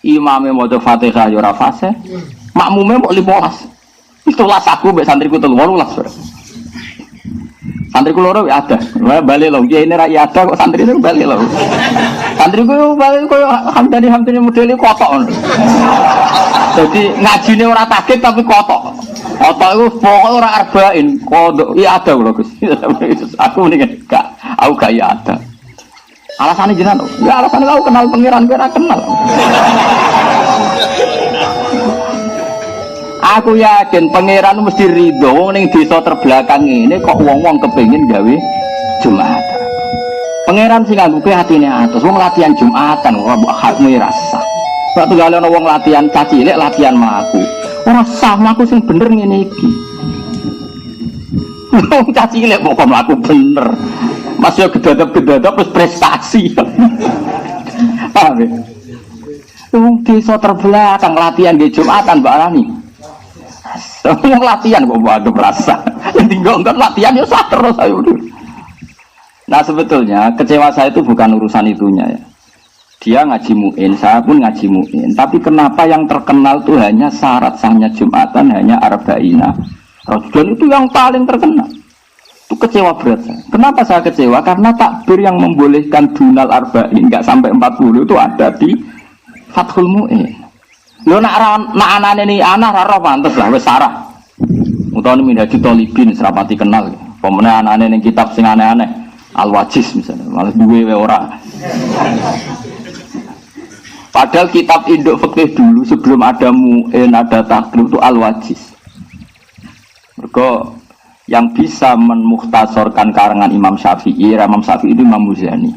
Imamnya mau Fatihah ya ora fase, makmumnya mau 15. Itulah aku mbek santriku 18. Santriku loro ada. Balik lho, kiai ini rakyat ada kok santri itu balik lho. Santriku balik koyo hamdani modele kotok. Jadi ngajine ora takit tapi kotok. Kotok itu pokoknya ora arba'in, kodok. Iya ada lho Gus. Aku mendingan gak, aku gak iya ada. Alasannya jenengan, ya alasannya aku kenal pangeran kira kenal. Aku yakin pangeran mesti ridho wong ning desa terbelakang ini kok wong-wong kepengin gawe Jumatan. Pangeran sing nganggo atine atus wong latihan Jumatan ora mbok hakmu rasa. Kok tunggale ana wong latihan caci cilik latihan mlaku. Ora sah mlaku sing bener ngene iki. Wong caci cilik kok mlaku bener. Mas yo gedadap-gedadap wis prestasi. Paham ya? Wong desa terbelakang latihan nggih Jumatan Mbak Arani. Mau latihan kok ada merasa tinggal kan latihan ya sah terus ayo. Nah sebetulnya kecewa saya itu bukan urusan itunya ya. Dia ngaji mu'in, saya pun ngaji mu'in. Tapi kenapa yang terkenal itu hanya syarat sahnya Jumatan hanya arba'ina. Dan itu yang paling terkenal. Itu kecewa berat saya. Kenapa saya kecewa? Karena takbir yang membolehkan dunal arba'in nggak sampai 40 itu ada di Fathul Mu'in. Lho nak anane ni anak ora pantes lah wis sarah. Utawa Minhajul Thalibin serapati kenal. Pemene anane ning kitab sing aneh-aneh Al-Wajiz misalnya, malah duwe wae ora. Padahal kitab induk fikih dulu sebelum ada mu'in, ada takrib itu Al-Wajiz. Mergo yang bisa memukhtasorkan karangan Imam Syafi'i itu Imam Muzani.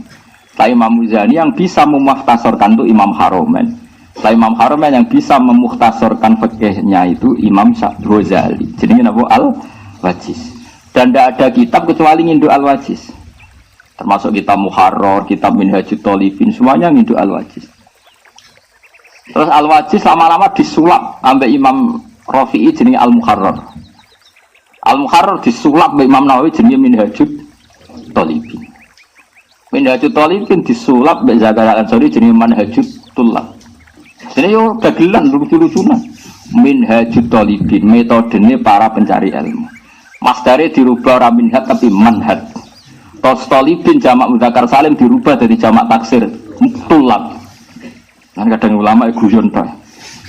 Tapi Imam Muzani yang bisa memukhtasorkan itu Imam Haromen. Setelah Imam Haromen yang bisa memukhtasorkan fikihnya itu Imam Ghazali. Jadi apa? Al-Wajiz. Dan tidak ada kitab kecuali nginduk Al-Wajiz. Termasuk kitab Muharrar, kitab Minhajul Thalibin, semuanya nginduk Al-Wajiz. Terus Al-Wajiz lama-lama disulap sampai Imam Rafi'i jenenge Al-Muharrar. Al-Muharrar disulap sampai Imam Nawawi jenenge Minhajul Thalibin. Minhajul Thalibin disulap sampai Zakaria Al-Ansari jenenge Manhajul Tullab. Ini yo dagelan lucu-lucunan. Minhajul Thalibin metodenya para pencari ilmu. Masdare dirubah ora minhaj tapi manhaj. Thalibin jamak mudzakkar salim dirubah dari jamak taksir tulab. Kan kadang ulama guyon to.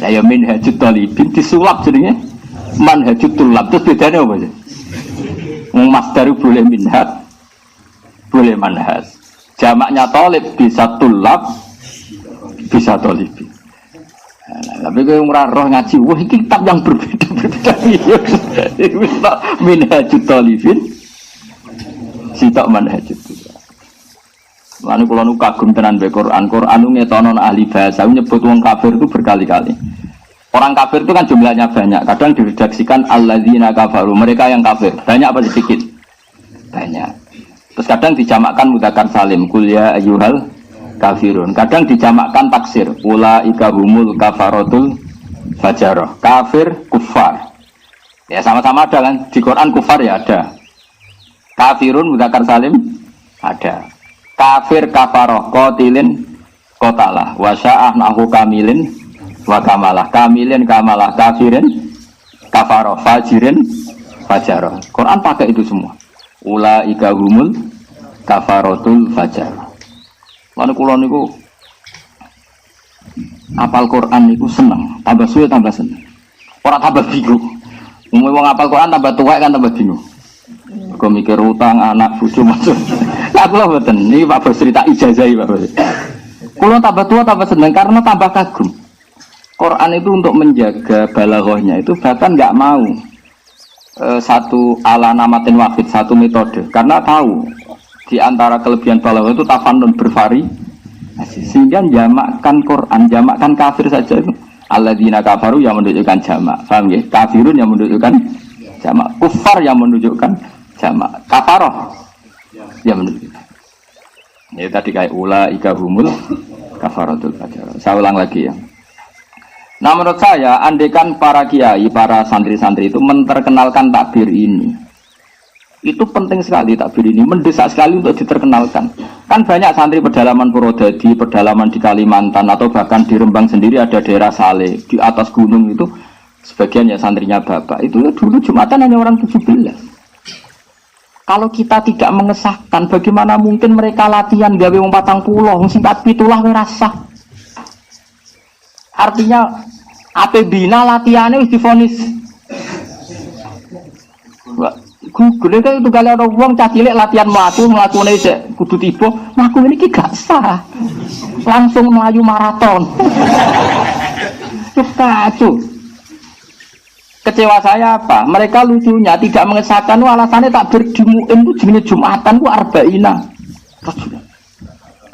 Ya ya Minhajul Thalibin disulap jenenge manhajul tulab. Terus bedanya apa sih? Masdare boleh minhaj, boleh manhaj. Jamaknya talib bisa tulab, bisa thalibin. Tapi kalau ora roh ngaji, wah ini kitab yang berbeda-beda. Minhajul Thalibin, sitok manhajul tulab. Lalu kalau nu kagum tenan be Quran nu ngetono ahli bahasa, nyebut wong kafir itu berkali-kali. Orang kafir itu kan jumlahnya banyak. Kadang diredaksikan alladzina kafaru, mereka yang kafir. Banyak apa sedikit? Banyak. Terus kadang dijamakkan mudzakkar salim, qul ya ayyuhal kafirun. Kadang dijamakkan taksir, ulaika humul kafaratul fajarah. Kafir, kufar. Ya sama-sama ada kan, di Quran kufar ya ada. Kafirun mudzakkar salim ada. Kafir kafaroh qatilin qatalah wa sya'ah nahu kamilin wa kamalah. Kamilin kamalah, kafirin kafaroh, fajirin fajarah. Quran pakai itu semua. Ulaika humul kafaratul fajarah. Lalu kula niku apal Quran niku seneng, tambah suwe tambah seneng. Ora tambah bingung. Wong apal Quran tambah tuwek kan tambah bingung. Kok mikir utang anak bojo masuk. Lah kula mboten niki Pak Bos cerita ijazahi Pak Bos. Kalau tambah tua tambah seneng karena tambah kagum. Quran itu untuk menjaga balaghahnya itu bahkan nggak mau satu ala namatin wahid, satu metode, karena tahu di antara kelebihan balaghah itu tafannun bervariasi, sehingga jamakkan Quran, jamakkan kafir saja itu alladzina kafaru yang menunjukkan jamak, paham ya? Kafirun yang menunjukkan jamak, kufar yang menunjukkan jamak, kafaroh yang menunjukkan. Ya tadi kayak ulaika humul kafaratul fajar. Saya ulang lagi ya. Nah menurut saya, andaikan para kiai, para santri-santri itu memperkenalkan takbir ini, itu penting sekali takbir ini, mendesak sekali untuk diterkenalkan. Kan banyak santri pedalaman Purwodadi, pedalaman di Kalimantan, atau bahkan di Rembang sendiri ada daerah Saleh, di atas gunung itu, sebagian ya santrinya bapak, itu dulu Jumatan hanya orang 17. Kalau kita tidak mengesahkan, bagaimana mungkin mereka latihan gawe wong 40, sing 47 ngerasa. Artinya apabila latihannya wis divonis. Google itu kali ada wong cah cilik latihan mlakune sik kudu tiba, mlaku iki gak sah. Langsung melayu maraton. Kacau. Kecewa saya apa? Mereka lucunya tidak mengesahkan alasannya takbir di mu'in itu jenis Jumatan ku arba'ina.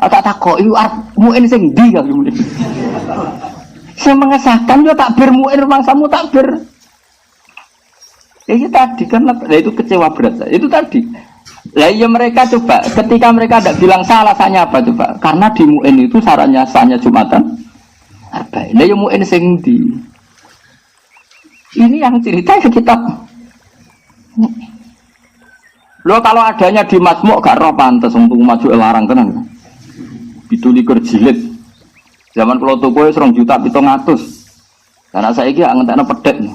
Tak takok itu mu'in sing ndi kali mu'in. Saya mengesahkan yo takbir mu'in mangsamu takbir. Itu tadi kan itu kecewa berat. Itu tadi. Lah iya mereka coba ketika mereka tidak bilang salah alasannya apa coba? Karena di mu'in itu syaratnya sahnya Jumatan arba'in. Lah yo mu'in sing ndi? Ini yang cerita ya kita. Lo kalau adanya di Majmuk gak roh pantes untuk maju larang tenan. Pitulikur jilid. Zaman kalau tuku wis 2 juta 700. Karena saya iki ngentekno pedet.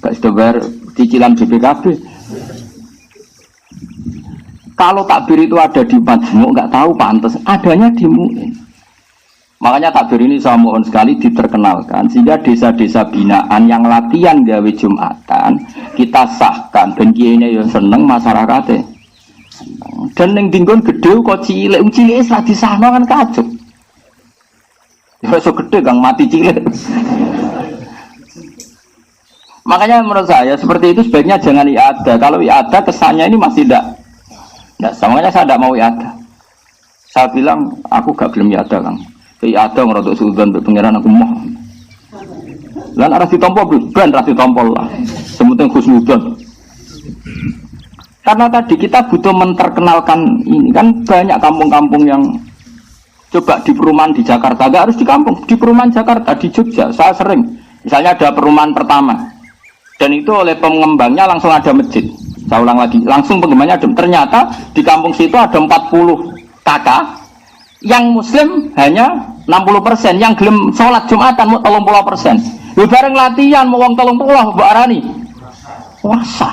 Gak sudah bayar cicilan BPKB. Kalau takbir itu ada di Majmuk gak tahu pantes, adanya di Mu'in. Makanya takbir ini saya mohon sekali diterkenalkan sehingga desa-desa binaan yang latihan gawe Jumatan kita sahkan ben kiyene yo seneng masyarakate. Dan ning dinggon gedhe kok cilik wis ra disahno kan kacau. Ya iso gedhe kang mati cilik. Makanya menurut saya seperti itu sebaiknya jangan iada. Kalau iada kesannya ini masih tidak makanya saya tidak mau iada. Saya bilang aku gak belum iada Kang. Ada ngerotok sultan pengiran aku mah. Lan arah ditompo ben arah ditompo lah. Sementing khusnudon. Karena tadi kita butuh menterkenalkan ini kan banyak kampung-kampung yang coba di perumahan di Jakarta, gak harus di kampung, di perumahan Jakarta, di Jogja, saya sering. Misalnya ada perumahan pertama dan itu oleh pengembangnya langsung ada masjid. Saya ulang lagi, langsung pengembangnya ada. Ternyata di kampung situ ada 40 kakak yang muslim hanya 60%, yang gelem sholat Jumatan mau 30%. Lu bareng latihan mau wong 30 mbok arani puasa.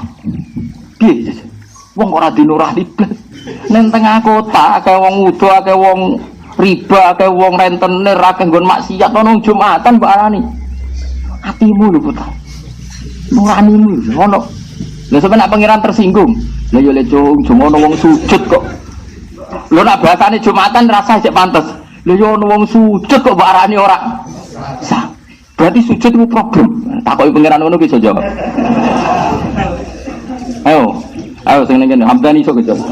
Piye? Wong ora dinurani blas. Ning tengah kota akeh wong wudu, akeh wong riba, akeh wong rentenir, akeh nggon maksiat ono Jumatan mbok arani. Atimu lho putra. Nuranimu ono. Lha sampe nek pangeran tersinggung. Lah yo le cung ono wong sujud kok. Lho nak bahasane Jumatan rasa cek pantes. Lho yo ono wong sujud kok mbok arani ora sah. Berarti sujud itu problem. Takoki pangeran ngono ki iso jawab. Ayo sing ning kene Hamdani iso jawab.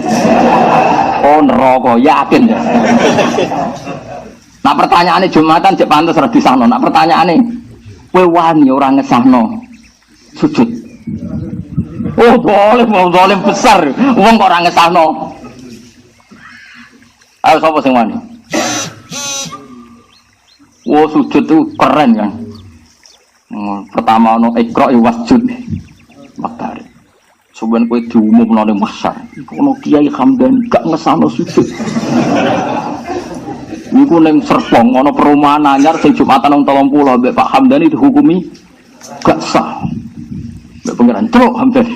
Oh neraka yakin ya. Nah pertanyaane Jumatan cek pantes ora disahno. Nak pertanyaane kowe wani ora ngesahno sujud. Oh boleh, mau zalim besar. Wong kok ora ngesahno. Ayo sapa sing wani? Wo sujud itu keren kan. Pertama ono ikra wasjud. Makar. Soben kowe diumumno ning masar. Iku ono Kiai Hamdan gak ngesahno sujud. Iku ning Serpong ono perumahan anyar sing Jumatan nang 30 mbek Pak Hamdani dihukumi gak sah. Mbek pengiran truk Hamdani.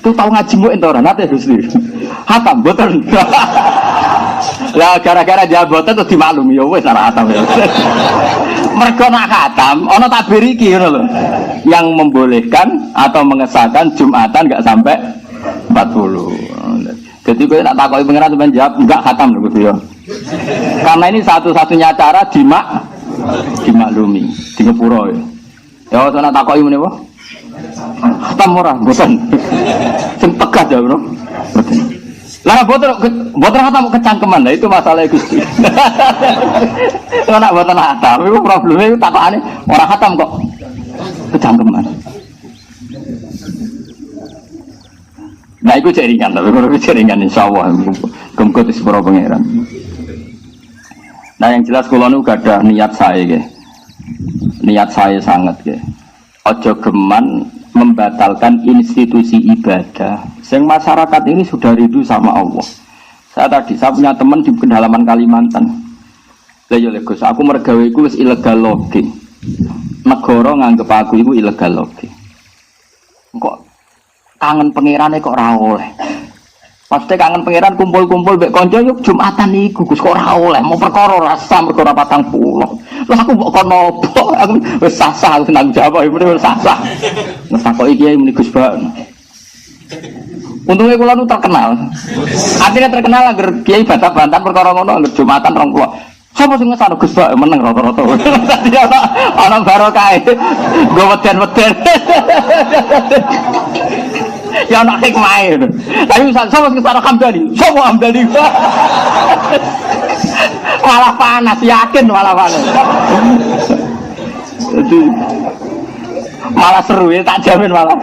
Tuh tahu ngaji mu ento ora nate Gusti. Hatam boten. Lah gara-gara dia boten terus dimaklumi ya wis ora hatam ya. Mergo nak hatam ana takbir iki ngono lho. Yang membolehkan atau mengesahkan Jumatan enggak sampai 40. Jadi kowe nak takoki pengiran sampean jawab enggak khatam lho Gusti ya. Karena ini satu-satunya cara dimaklumi, di ngepuro ya. Ya ora nak takoki meneh apa? Khatam ora, boten. Sing tegas ya, Bro. Lah boten khatam kecangkeman. Lah itu masalah Gusti. Ora nak boten khatam, iku probleme takokane ora khatam kok kecangkeman. Nah, itu jaringan, tapi kalau itu jaringan insya Allah gemkut di sepuluh pangeran. Nah, yang jelas kalau nu gak ada niat saya, niat saya sangat, ojo geman membatalkan institusi ibadah. Yang masyarakat ini sudah rindu sama Allah. Saya punya teman di pedalaman Kalimantan. Lah ya Gus, aku mergawe iku wis ilegal loge. Negara nganggep aku iku ilegal loge. Kok kangen pangerane kok ora oleh. Pasti kangen pangeran kumpul-kumpul mbek kanca yo Jumatan iku Gus kok ora oleh. Mau perkara rasa perkara 40. Lah aku mbok kono opo? Aku wis sah-sah senang jawab iki wis sah-sah. Wis takoki kiai muni Gus Ba. Untungnya kula nu terkenal. Artinya terkenal agar kiai bantah-bantah perkara ngono agar Jumatan 20. Sapa sing ngesano Gus Ba meneng rata-rata. Dadi ana barokah. Go weden-weden. Ya anak hikmah itu. Tapi sapa sing ngesano Hamdani? Sapa Hamdani? Malah panas, yakin malah panas. Jadi malah seru ya, tak jamin malah.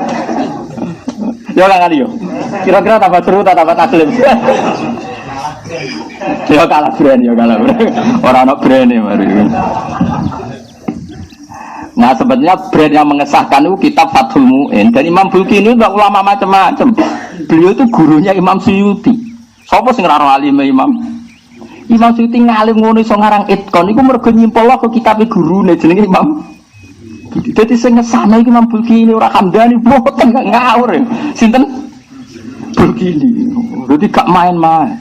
Ya kan yo. Kira-kira tambah seru tambah taslim. Ya kalah brand. Orang anak brand ya mari. Nah sebetulnya brand yang mengesahkan itu kitab Fathul Mu'in. Dan Imam Bulki ini udah ulama macam-macam. Beliau itu gurunya Imam Suyuti. Sopo sing ora alime Imam Suyuti ngalim ngono iso ngarang Itkon iku mergo nyimpol ke kitab gurune jenenge Imam. Dadi sing ngesahno iki Imam Bulki ini ora Hamdani boten gak ngawur. Sinten? Bulki ini. Dadi gak main-main.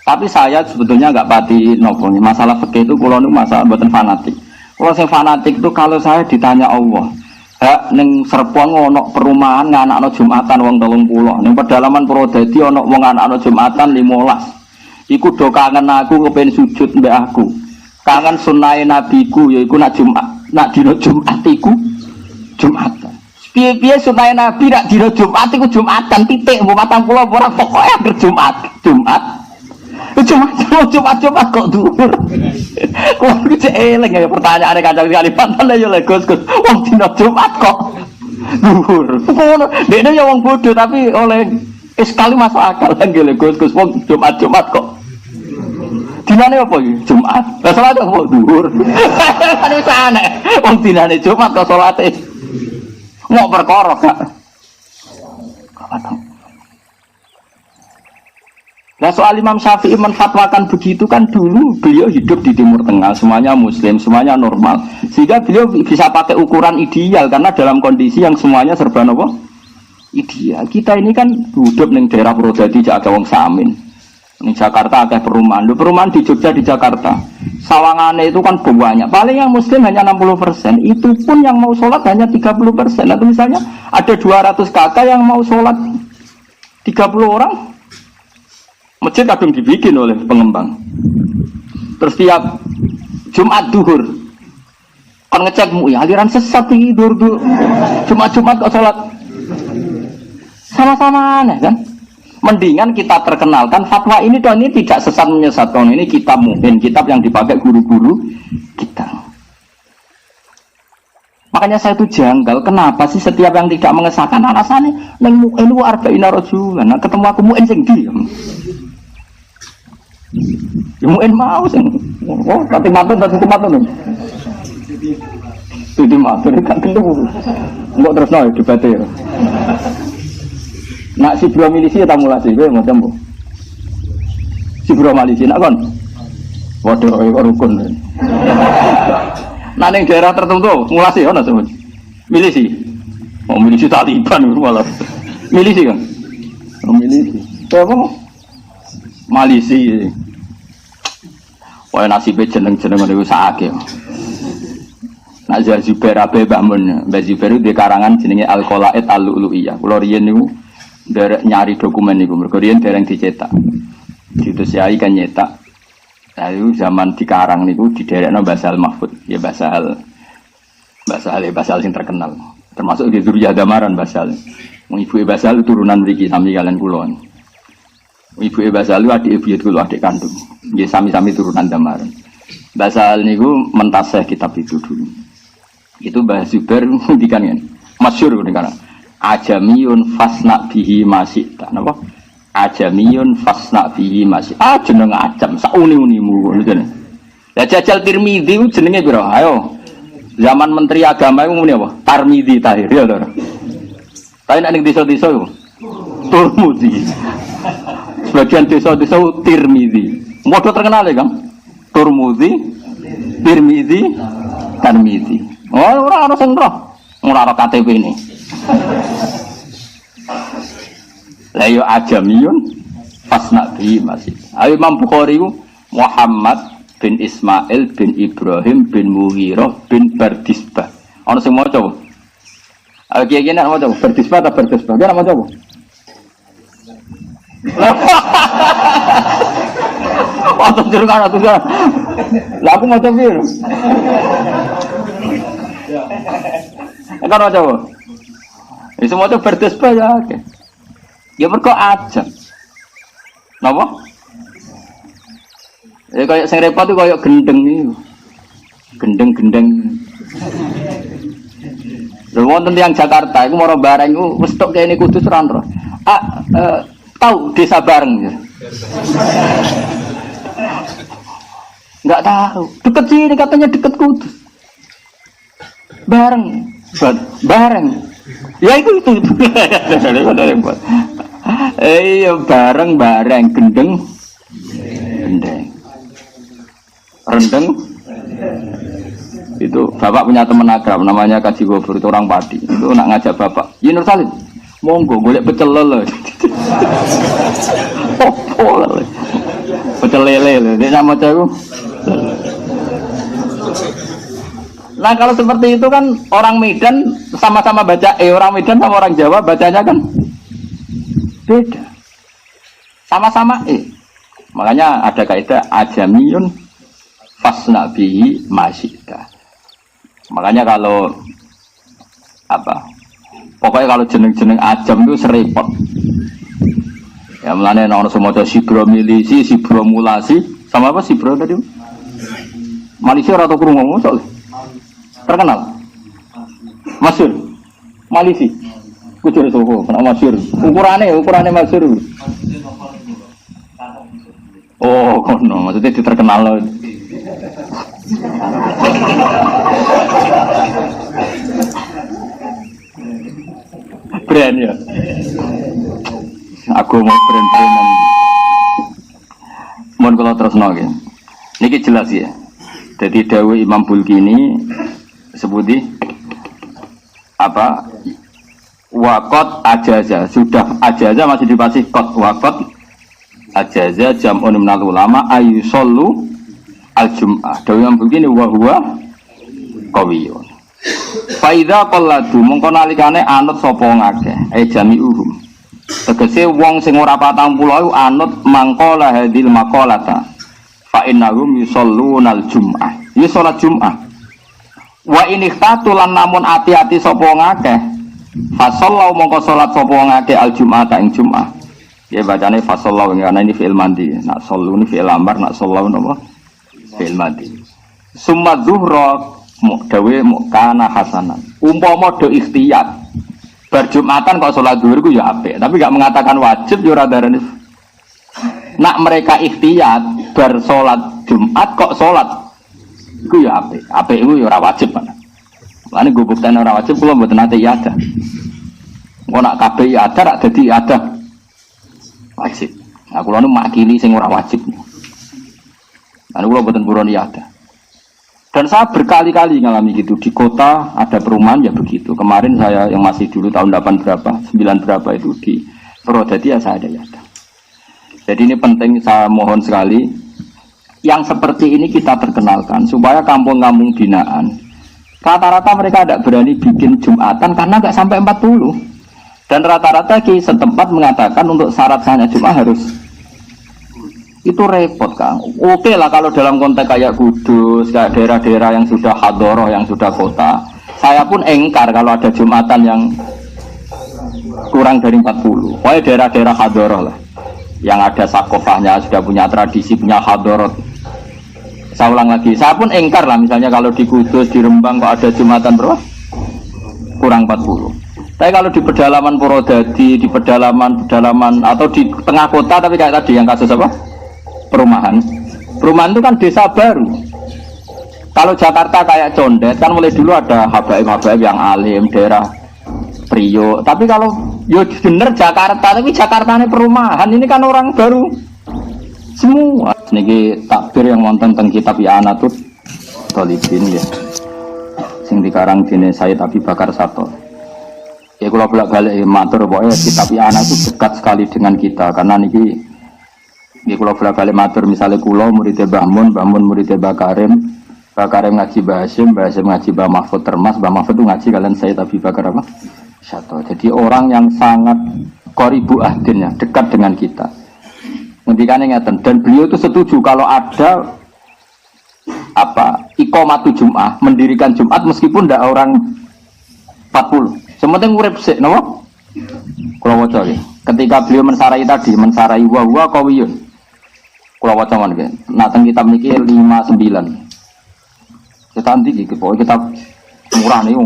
Tapi saya sebetulnya nggak pati nopo masalah fikih itu kalau nu masalah buatan fanatik. Kalau saya fanatik itu kalau saya ditanya Allah, neng Serpong ono perumahan nganakno Jumatan wong 30, neng pedalaman Purwodadi ono wong nganakno Jumatan 15. Iku do kangen aku kepen sujud mbek aku. Kangen sunnahe nabiku yaiku nak Jumat, nak dina Jumat iku Jumatan. Piye-piye sunnahe nabi nak dina Jumat iku Jumatan titik mbok 40 ora pokoke anggere Jumat. Jumat kok dhuwur. Kok iki eling ya pertanyaane kadang Kalimantan ya Gus. Wong dina Jumat kok dhuwur. Ngono. Dekne ya wong bodoh tapi oleh sekali masuk akal nggih Gus. Wong Jumat kok. Dinane apa iki? Jumat. Lah salat kok dhuwur. Kan wis aneh. Wong dinane Jumat kok salate. Ngok perkara gak. Nah soal Imam Syafi'i menfatwakan begitu kan dulu beliau hidup di Timur Tengah, semuanya Muslim, semuanya normal, sehingga beliau bisa pakai ukuran ideal karena dalam kondisi yang semuanya serba apa? Ideal. Kita ini kan hidup di daerah Purwodadi jak wong Samin, di Jakarta ada perumahan di Jogja di Jakarta, sawangane itu kan banyak, paling yang Muslim hanya 60%, itu pun yang mau sholat hanya 30%. Atau misalnya ada 200 kakak yang mau sholat 30 orang. Masjid kadang dibikin oleh pengembang. Terus tiap Jumat duhur kan ngecek MUI aliran sesat tinggi duhur. Jumat kok sholat sama-sama aneh kan. Mendingan kita terkenalkan fatwa ini dan ini tidak sesat menyesatkan. Ini kitab MUIN, kitab yang dipakai guru-guru kita. Makanya saya itu janggal, kenapa sih setiap yang tidak mengesahkan alasannya neng MUIN itu arba'ina rajulan. Nah, ketemu aku MUIN sing diam. Mungkin mau sih, oh tadi matun. Jadi matun kan kentu, enggak terus nol debatnya. Nak si bro milisi ya tamu lagi, gue macam bu. Si bro milisi nak kon, waduh rukun. Nah neng daerah tertentu ngulasi ya nasi milisi, mau milisi Taliban malah, milisi kan, milisi, apa? Malisi. Wah nasibnya jeneng-jeneng itu sakit. Nak Zubair abe bangun, Zubair di karangan jenenge Al-Qalaid Al-Lu'lu'iyah. Kalau riyen niku derek nyari dokumen niku mergo riyen dereng dicetak. Diutus Yai kan nyetak. Lalu zaman dikarang niku diderekno Basal Mahfud, ya Basal sing terkenal. Termasuk di Zuriyah Damaran Basal. Ibu Basal turunan mriki sami kalian kula. Ibu Basal adik ibu kula adik kandung. Nggih sami-sami turunan Damaran. Basal niku mentasih kitab itu dulu. Itu Mbah Zubair ngendikan ngene. Masyhur ngendikan. Ajamiyun fasna bihi masita. Napa? Ajamiyun fasna bihi masih. Jeneng ajam sauni-unimu ngono jenenge. Lah Jajal Tirmidzi ku jenenge pira? Ayo. Zaman Menteri Agama iku muni apa? Tarmidzi Tahir ya to. Tapi nek ning desa-desa iku Turmudi. Sebagian desa-desa Tirmidzi. Modho terkenal ya, Kang. Turmudi, Tirmidzi, Tarmidzi. Oh, ora ana sing roh. Ora ana KTP ini. La yo ajamiyun fasna bi masih. Ayo Imam Bukhari ku Muhammad bin Ismail bin Ibrahim bin Mughirah bin Bardisbah. Ana sing maca. Ayo kiye-kiye nek maca Bardisbah ta Bardisbah. Ora maca apa? Waktu jero kan atuh. Lah aku maca piye? Kan maca apa? Iso maca Bardisbah ya akeh. Ya mergo aja. Napa? Ya kayak sing repot itu kayak gendeng niku. Gendeng-gendeng. Lha wonten tiyang Jakarta iku mara bareng iku wis tok kene Kudus ora ro. Tahu desa bareng ya. Enggak tahu. Deket sini katanya deket Kudus. Bareng. Ya itu. Iya bareng gendeng rendeng itu bapak punya teman akrab namanya Kaji Gofur itu orang Padi itu nak ngajak bapak ya Nur Salim monggo golek pecel lele pecel lele dia nama aku. Nah kalau seperti itu kan orang Medan sama-sama baca orang Medan sama orang Jawa bacanya kan beda sama-sama makanya ada kaidah ajamiyun fasna bihi masyita. Makanya kalau pokoknya kalau jeneng-jeneng ajam itu serepot ya mulanya orang semua ada sibro milisi, sibro mulasi sama apa sibro tadi Malaysia atau kurung ngomong soalnya terkenal masyhur Malaysia kucur soko, kena masyhur. Ukurannya masyhur. Oh, kono, maksudnya terkenal loh. Brand ya. Aku mau brand-brandan. Mohon kalau terus nongin. Niki jelas ya. Jadi dawuh Imam Bulkini sebuti Wakot ajaza sudah ajaza masih dipasih kot wakot ajaza jam'un minal ulama ayusollu al-jum'ah dawuh yang begini wahwa qawiyun faidha qalladu mongko nalikane anut sapa ngakeh jami'uhum tegese wong sing ora 40 iku anut mangkola hadil maqalata fa innahum yusalluna al-jum'ah ya salat jum'ah wa in ikhtatulan namun ati-ati sapa ngakeh fasallahu mongko salat sapa ngake al-jum'ata ing jum'ah. Ya bacane fasallahu ngene ini fi'il mandi. Nak sallu ni fi'il amar, nak sallahu napa? Fi'il mandi. Summa zuhra dawe kana hasanan. Umpama do ikhtiyat. Bar Jumatan kok salat zuhur ku ya apik, tapi enggak mengatakan wajib ya ora darane. Nak mereka ikhtiyat bar salat Jumat kok salat iku ya apik. Apik iku ya ora wajib kan. Lane gue buktikan orang wajib, kalau buat nanti ada. Kalau nak kabeh ada, rak jadi ada wajib. Nah, kalau nu makili sing orang wajib. Lalu kalau buatan buron ada. Dan saya berkali-kali ngalami gitu di kota ada perumahan ya begitu. Kemarin saya yang masih dulu tahun 8 berapa, 9 berapa itu di Purwodadi ya saya ada ya. Jadi ini penting saya mohon sekali. Yang seperti ini kita perkenalkan supaya kampung-kampung binaan. Rata-rata mereka tidak berani bikin Jumatan karena nggak sampai 40. Dan rata-rata kiai setempat mengatakan untuk syarat sahnya Jumat harus itu repot Kang. Oke lah kalau dalam konteks kayak Kudus, kayak daerah-daerah yang sudah hadoroh, yang sudah kota. Saya pun engkar kalau ada Jumatan yang kurang dari 40. Pokoknya daerah-daerah hadoroh lah, yang ada sakofahnya, sudah punya tradisi, punya hadorot. Saya ulang lagi, saya pun engkar lah misalnya kalau di Kudus, di Rembang kok ada Jumatan berapa? Kurang 40. Tapi kalau di pedalaman Purwodadi, di pedalaman atau di tengah kota, tapi kayak tadi yang kasus apa? Perumahan itu kan desa baru. Kalau Jakarta kayak Condet kan mulai dulu ada habaib-habaib yang alim, daerah Priok. Tapi kalau yo bener Jakarta, tapi Jakarta ini perumahan, ini kan orang baru semua. Niki takbir yang wonten teng kitab I'anatul Thalibin ya. Sing dikarang dene Sayyid Abi Bakar Sato. Ya kula bolak-balik matur pokoke kitab I'ana itu dekat sekali dengan kita karena niki nggih kula bolak-balik matur misalnya kula murid Mbah Mun murid Mbah Karim ngaji Mbah Hasyim ngaji Mbah Mahfud Termas, Mbah Mahfud itu ngaji kalian Sayyid Abi Bakar apa? Sato. Jadi orang yang sangat qoribu ahdin ya, dekat dengan kita. Ngendikane ngeten dan beliau itu setuju kalau ada iqamatu Jumat, mendirikan Jumat meskipun ndak orang 40. Sementing urip sik napa? Kula waca nggih. Ketika beliau mensarai wa huwa qawiyun. Kula waca mawon nggih. Nak teng kitab niki 59. Kita nanti iki pokoke kitab murah niku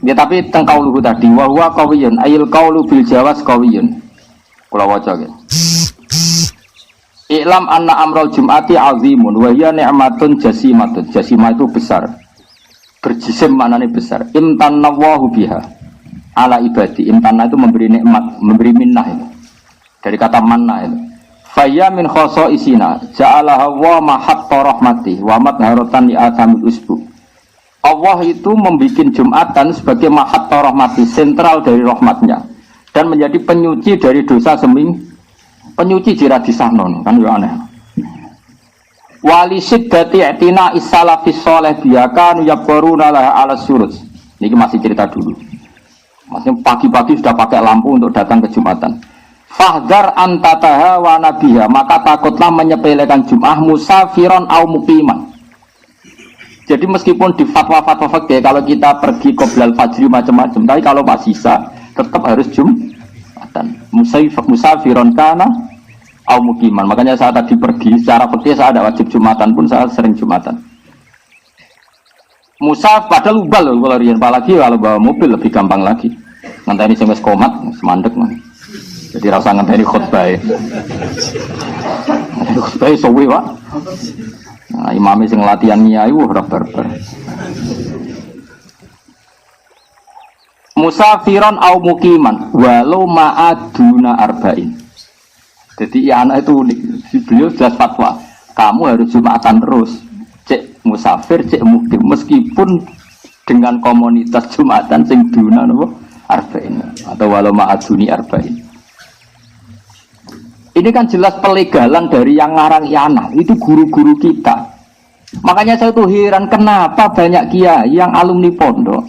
ya tapi teng kauluhu tadi wa huwa qawiyun ayil qaulu bil jawaz qawiyun. Kula waca nggih. I'lam anna amral jum'ati 'azimun wa hiya ni'matun jasimatun. Jasimah itu besar. Berjisim maknanya besar. Imtanallahu biha ala ibadi. Imtanah itu memberi nikmat, memberi minnah itu. Dari kata manna itu. Fayya min khosoisina ja'alaha wa mahatta rahmati wa madharatan li atamil usbu. Allah itu membuat Jumatan sebagai mahatta rahmati, sentral dari rahmatnya dan menjadi penyuci dari dosa penyuci jiradisahnon kan ya aneh. Wali siddati i'tina is-salafis sholeh biyakan yaqbaruna laha ala surus. Ini masih cerita dulu. Maksudnya pagi-pagi sudah pakai lampu untuk datang ke Jumatan. Fahdar antataha wa nabiha, maka takutlah menyepelekan Jum'ah musafiron au muqiman. Jadi meskipun di fatwa-fatwa fikih kalau kita pergi qoblal fajri macam-macam, tapi kalau pas sisa tetap harus Jumatan. Musafiron kana au muqiman. Makanya saat tadi pergi secara fikih saya ada wajib Jumatan pun saya sering Jumatan. Musaf padahal ubal loh kalau riyen, apalagi kalau bawa mobil lebih gampang lagi. Ngenteni sing wis komat semandek mah. Jadi rasa ngenteni khutbah. Khutbah suwi, Pak. Nah, imame sing latihan nyai ora barbar. Musafiron au muqiman walau ma'aduna arba'in. Jadi anak itu unik. Beliau jelas fatwa. Kamu harus Jumatan terus. Cek musafir, cek mukim. Meskipun dengan komunitas Jumatan sing duna napa arba'in atau walau ma'aduni arba'in. Ini kan jelas pelegalan dari yang ngarang I'anah. Itu guru-guru kita. Makanya saya tuh heran kenapa banyak kiai yang alumni pondok.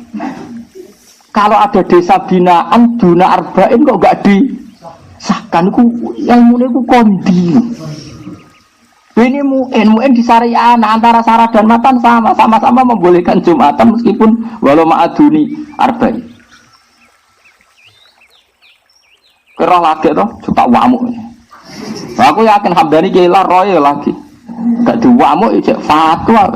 Kalau ada desa binaan duna arba'in kok gak disahkan, ilmunya itu kondi. Ini mu'in di syariah antara sarah dan matan sama-sama membolehkan Jumatan meskipun walau ma'aduni arba'in. Kerah lagi toh, suka wamuk. Aku yakin Hamdani kira roy lagi. Gak diwamuk cek fatwa.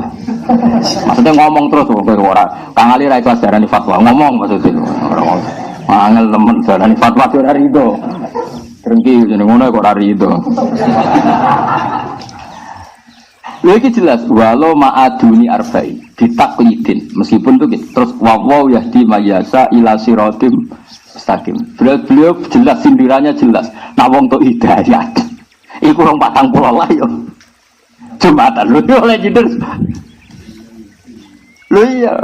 Maksudnya ngomong terus orang. Kang Ali ra ikhlas darani fatwa, ngomong maksudnya. Orang angel temen darani fatwa ora rido. Drengki jenenge ngono kok ora rido. Lha iki jelas walau ma'aduni arba'in ditaklidin meskipun itu terus wawaw yahdi mayasa ila siratim mustaqim. Beliau jelas sindirannya jelas. Nak wong tok hidayat. Iku wong 40 lah yo. Jumatan lu oleh jidur. Lu iya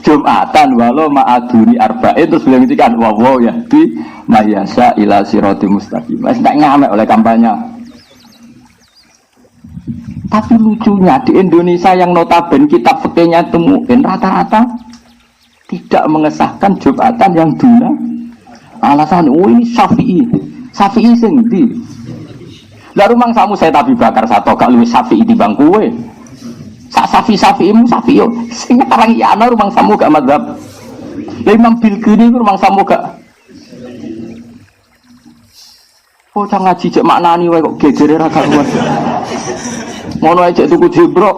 Jumatan walau ma'aduni arba'in terus beliau ngendikan wawaw yahdi mayasa ila siratim mustaqim. Wis tak ngamek oleh kampanye. Tapi lucunya di Indonesia yang notabene kitab fikihnya temuin rata-rata tidak mengesahkan Jumatan yang duna. Alasan, oh ini Syafi'i sing ndi? Lah rumang samu saya Abi Bakar satu gak luwih Syafi'i timbang kowe. Sak Syafi'imu Syafi'i yo sing aran ya ana rumang samu gak mazhab. Lah Imam Bilqini rumang samu gak. Oh cang ngaji cek maknani wae kok gegere ra karuan. Ngono ae cek tuku jebrok.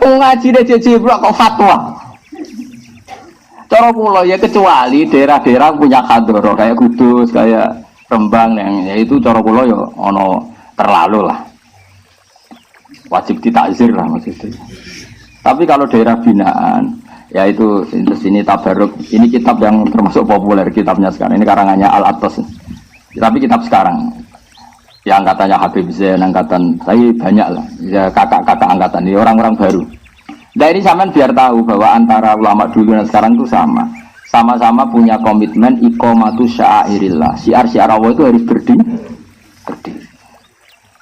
Ngaji deh jebrok kok fatwa. Cara kula ya kecuali daerah-daerah punya hadroh kayak Kudus, kayak Rembang yang itu cara kula ya ono terlalu lah. Wajib ditakzir lah maksudnya. Tapi kalau daerah binaan ya itu sini tabaruk. Ini kitab yang termasuk populer kitabnya sekarang. Ini karangannya Al-Atos. Tapi kitab sekarang yang angkatannya Habib Zain, angkatan saya banyak lah. Ya kakak-kakak angkatan ini orang-orang baru. Nah ini sampean biar tahu bahwa antara ulama dulu dan sekarang itu sama-sama punya komitmen iqamatu sya'airillah. Syiar-syiar Allah itu harus berdiri.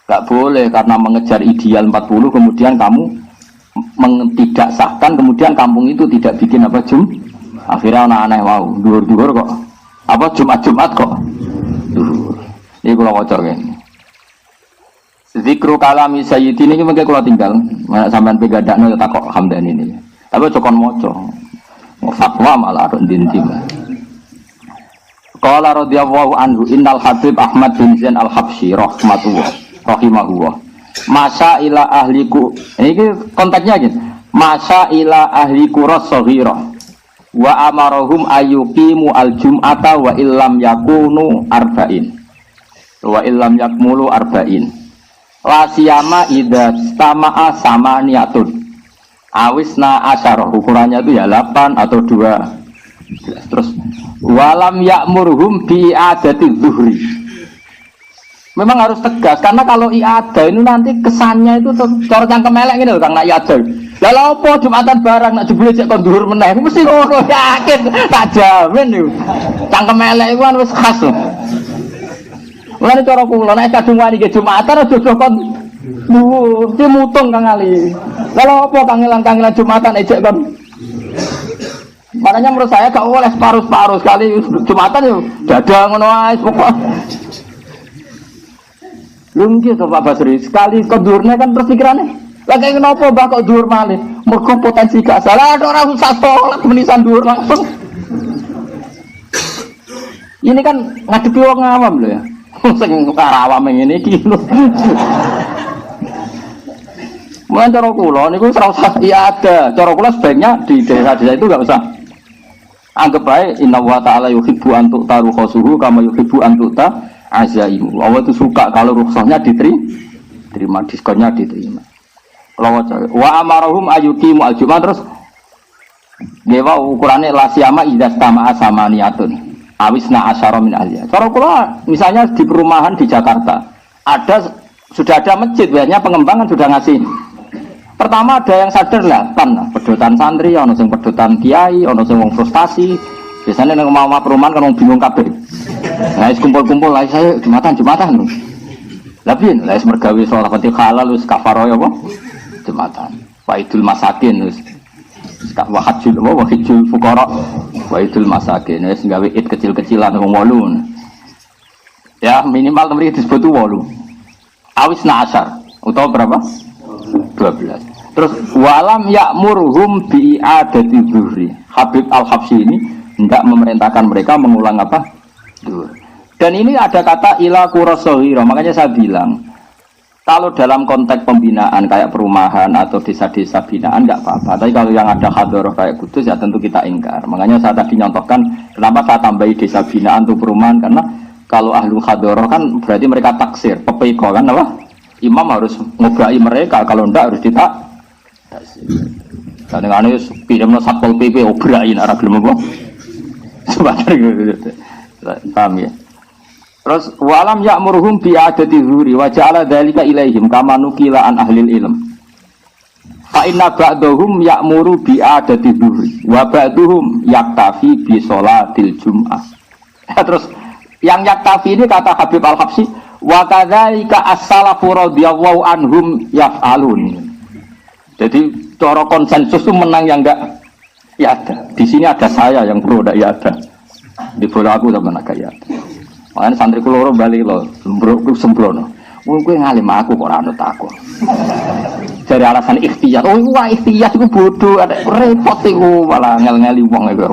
Gak boleh karena mengejar ideal 40 kemudian kamu tidak sahkan, kemudian kampung itu tidak bikin apa akhirnya anak-anak mau duhur-duhur kok apa Jumat kok duhur. Ini kalau wajah ini zikru kalami sayyidi ini mungkin kalau tinggal sampean pegadakno tak kok Hamdani ini. Tapi cokon moco. Fatwa malah dintim. Qala radhiyallahu anhu innal Habib Ahmad bin Zain al-Habsyi rahimahullah. Masa ila ahliku. Ini konteksnya gitu. Masa ila ahliku rasaghira. Wa amarahum ayyuqimu al-jum'ata wa illam yakunu arba'in. Wa illam yakmulu arba'in. La siyama idza stama'a samaniyatun. Awisna asyara ukurannya itu ya 8 atau 2. Terus walam ya'murhum bi adati zuhri. Memang harus tegas karena kalau iada ini nanti kesannya itu cara cangkem elek ngene lho Kang nak iada. Lah lha opo Jumatan barang nak jebule cek kon dhuwur meneh mesti ngono yakin tak jamin yo. Cangkem elek iku kan wis khas lho. Mulane cara kula nek kadung wani nggih Jumatan aja kon mesti mutung Kang Ali. Lah opo kangelan-kangelan Jumatan ejek kon. Makanya menurut saya gak boleh separuh-separuh sekali Jumatan yo dadah ngono ae pokok. Lungki to Pak Basri, sekali kedurne kan terus pikirannya. Lagi kenapa Mbak kok dhuwur malih? Mergo potensi gak salah ora usah salat menisan dhuwur langsung. Ini kan ngadepi wong awam lho ya. Sing awam ngene iki lho. Mulane cara kula niku ora usah iya ada. Cara kula sebaiknya di desa-desa itu enggak usah. Anggap baik inna wa ta'ala yuhibbu an tu'taru khasuhu kama yuhibbu an tu'ta azaimu. Allah itu suka kalau rukhsahnya diterima, diskonnya diterima. Kalau wa amarahum ayyuqimu al-jum'ah terus dewa ukurannya la siyama idza stama'a samaniyatun. Awisna asyara min ahliya. Cara kula misalnya di perumahan di Jakarta sudah ada masjid, biasanya pengembangan sudah ngasih. Pertama ada yang sadar lah, pedotan santri, ono sing pedotan kiai, ono sing wong frustasi. Biasanya nang omah perumahan kan wong bingung kabeh. Lah kumpul-kumpul lah saya Jumatan. Lah piye? Lah mergawe salat Fatihah halal wis kafaroh apa? Jumatan. Waidul masakin wis wahajul fuqara waidul masakin wis gawe id kecil-kecilan wong 8. Ya minimal mriki disebut 8. Awisna asar utawa berapa? 12. Terus walam ya'murhum bi adati dzuri. Habib Al-Habsyi ini tidak memerintahkan mereka mengulang apa? Dan ini ada kata ila qurasohira. Makanya saya bilang kalau dalam konteks pembinaan kayak perumahan atau desa-desa binaan enggak apa-apa. Tapi kalau yang ada hadroh kayak Kudus ya tentu kita ingkar. Makanya saya tadi nyontohkan kenapa saya tambahi desa binaan untuk perumahan karena kalau ahlu hadroh kan berarti mereka taksir, pepeko kan apa? Imam harus ngobai mereka, kalau enggak harus ditak. Dan dengan itu pinjamnya Satpol PP obrain arah gelem apa? Sebentar gitu. Paham ya? Terus walam ya'muruhum bi adati dzuri wa ja'ala dzalika ilaihim kama nukila an ahlil ilm. Fa inna ba'dahum ya'muru bi adati dzuri wa ba'duhum yaktafi bi sholatil jum'ah. Terus yang yaktafi ini kata Habib Al-Habsyi wa kadzalika as-salafu radhiyallahu anhum yaf'alun. Jadi cara konsensus itu menang yang enggak ya ada. Di sini ada saya yang pro enggak ya ada. Di bola aku sama naga ya ada. Makanya santri keloro balik loh, sembrono. Kowe ngalim aku kok ora anut aku. Dari alasan ikhtiyat. Oh, wah ikhtiyat itu bodoh, ada repot iku malah ngel-ngeli wong iku.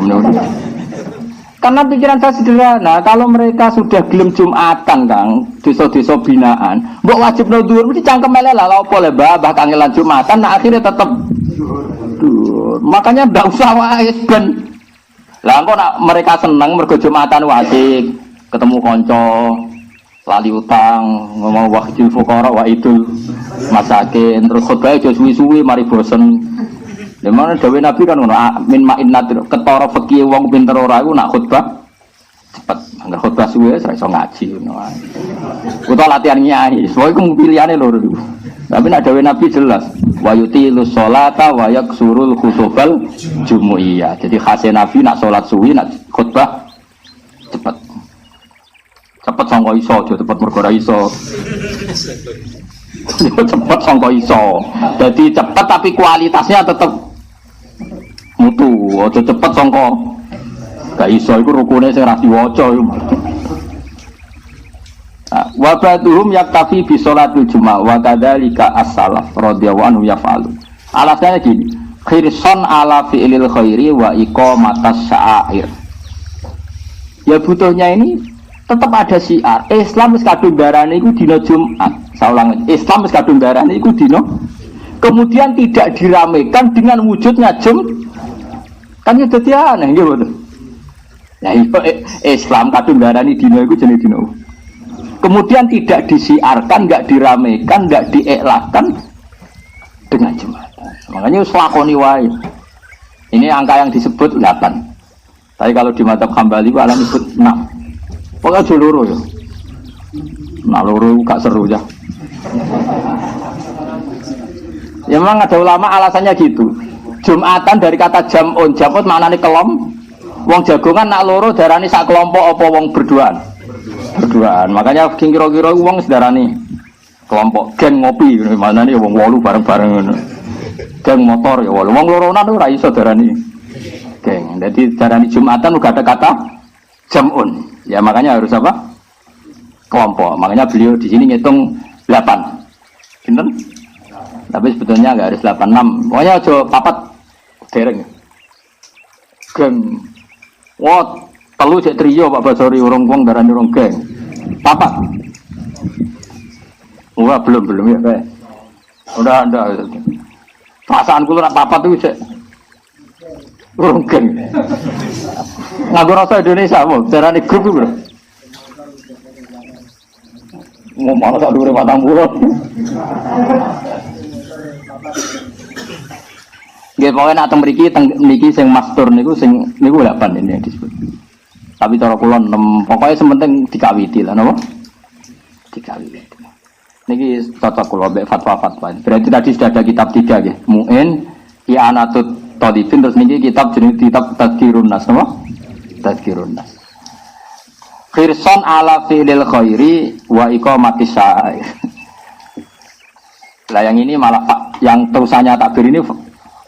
Karena pikiran saya sederhana, kalau mereka sudah gelem Jumatan, Kang, desa-desa binaan, mbok wajib no dhuwur mesti cangkem elek lah opo le mbah kangelan Jumatan, nah akhirnya tetep dhuwur. Makanya ndak usah wae ben. Lah engko nak mereka seneng mergo Jumatan wajib, ketemu kanca, lali utang, ngomong wahjul fuqara wa idul masakin, terus khotbah aja suwi-suwi mari bosen. Dimana dawe Nabi kan ngono, min ma'in nadir, ketara fikih wong pinter ora iku nak khotbah cepet, angger khotbah suwe ora iso ngaji ngono ae. Utawa latihan nyai, soalnya iku pilihane loro iku. Tapi nak dawe Nabi jelas, wa yutilus sholata wa yaksurul khutubal jumuiyah. Jadi khase Nabi nak salat suwi, nak khotbah cepet. Cepet sangka iso, aja cepet mergo ora iso. Cepet sangka iso. Jadi cepet tapi kualitasnya tetep mutu, aja cepet sangka gak iso iku rukune sing ra diwaca iku. Wa ba'dhum yaktafi bi sholatil jumat wa kadzalika as-salaf radhiyallahu anhu yaf'alu. Alasannya gini, khirson ala fi'lil khairi wa iqamatas sya'air. Ya butuhnya ini tetap ada syiar. Islam wis kadung darane iku dina Jumat. Saulang Islam wis kadung darane iku dina. Kemudian tidak diramaikan dengan wujudnya kan ya dadi aneh nggih mboten. Ya Islam kadung darane dina iku jenenge dina. Kemudian tidak disiarkan, enggak diramaikan, enggak diiklankan dengan Jumatan. Makanya wis lakoni wae. Ini angka yang disebut 8. Tapi kalau di mazhab Hambali ku alam disebut 6. Pokoknya aja loro ya. Nah loro gak seru ya. Ya memang ada ulama alasannya gitu. Jumatan dari kata jam'un, jam'un maknanya kelom. Wong jagongan nak loro darani sak kelompok apa wong berduaan. Berduaan. Makanya kira-kira wong sedarani kelompok geng ngopi, maknanya wong 8 bareng-bareng ngono. Geng motor ya 8. Wong loronan ora iso darani geng. Jadi darani Jumatan uga ada kata jam'un. Ya makanya harus apa? Kelompok. Makanya beliau di sini ngitung 8. Pinten? Tapi sebetulnya enggak harus 8 6. Pokoknya aja papat dereng. Geng. Wah, telu cek trio Pak Basori urung wong darani urung geng. Papat. Wah, belum ya, Pak. Udah. Perasaanku ora papat itu cek urung geng. Nganggo rasa Indonesia mau darani grup itu bro. Ngomong sak dhuwure 40. Nggih pokoke nek teng mriki sing mastur niku 8 ini yang disebut. Tapi cara kula 6, pokoke sementing dikawiti lah napa? Dikawiti. Niki cocok kula mbek fatwa-fatwa. Berarti tadi sudah ada kitab 3 nggih. Mu'in, I'anatut Talibin, terus niki kitab jenenge kitab Tadzkirun Nas napa? Tadzkirun Nas. Khirson ala fi'lil khairi wa iqamatis sya'air. Lah yang ini malah yang terusannya takbir ini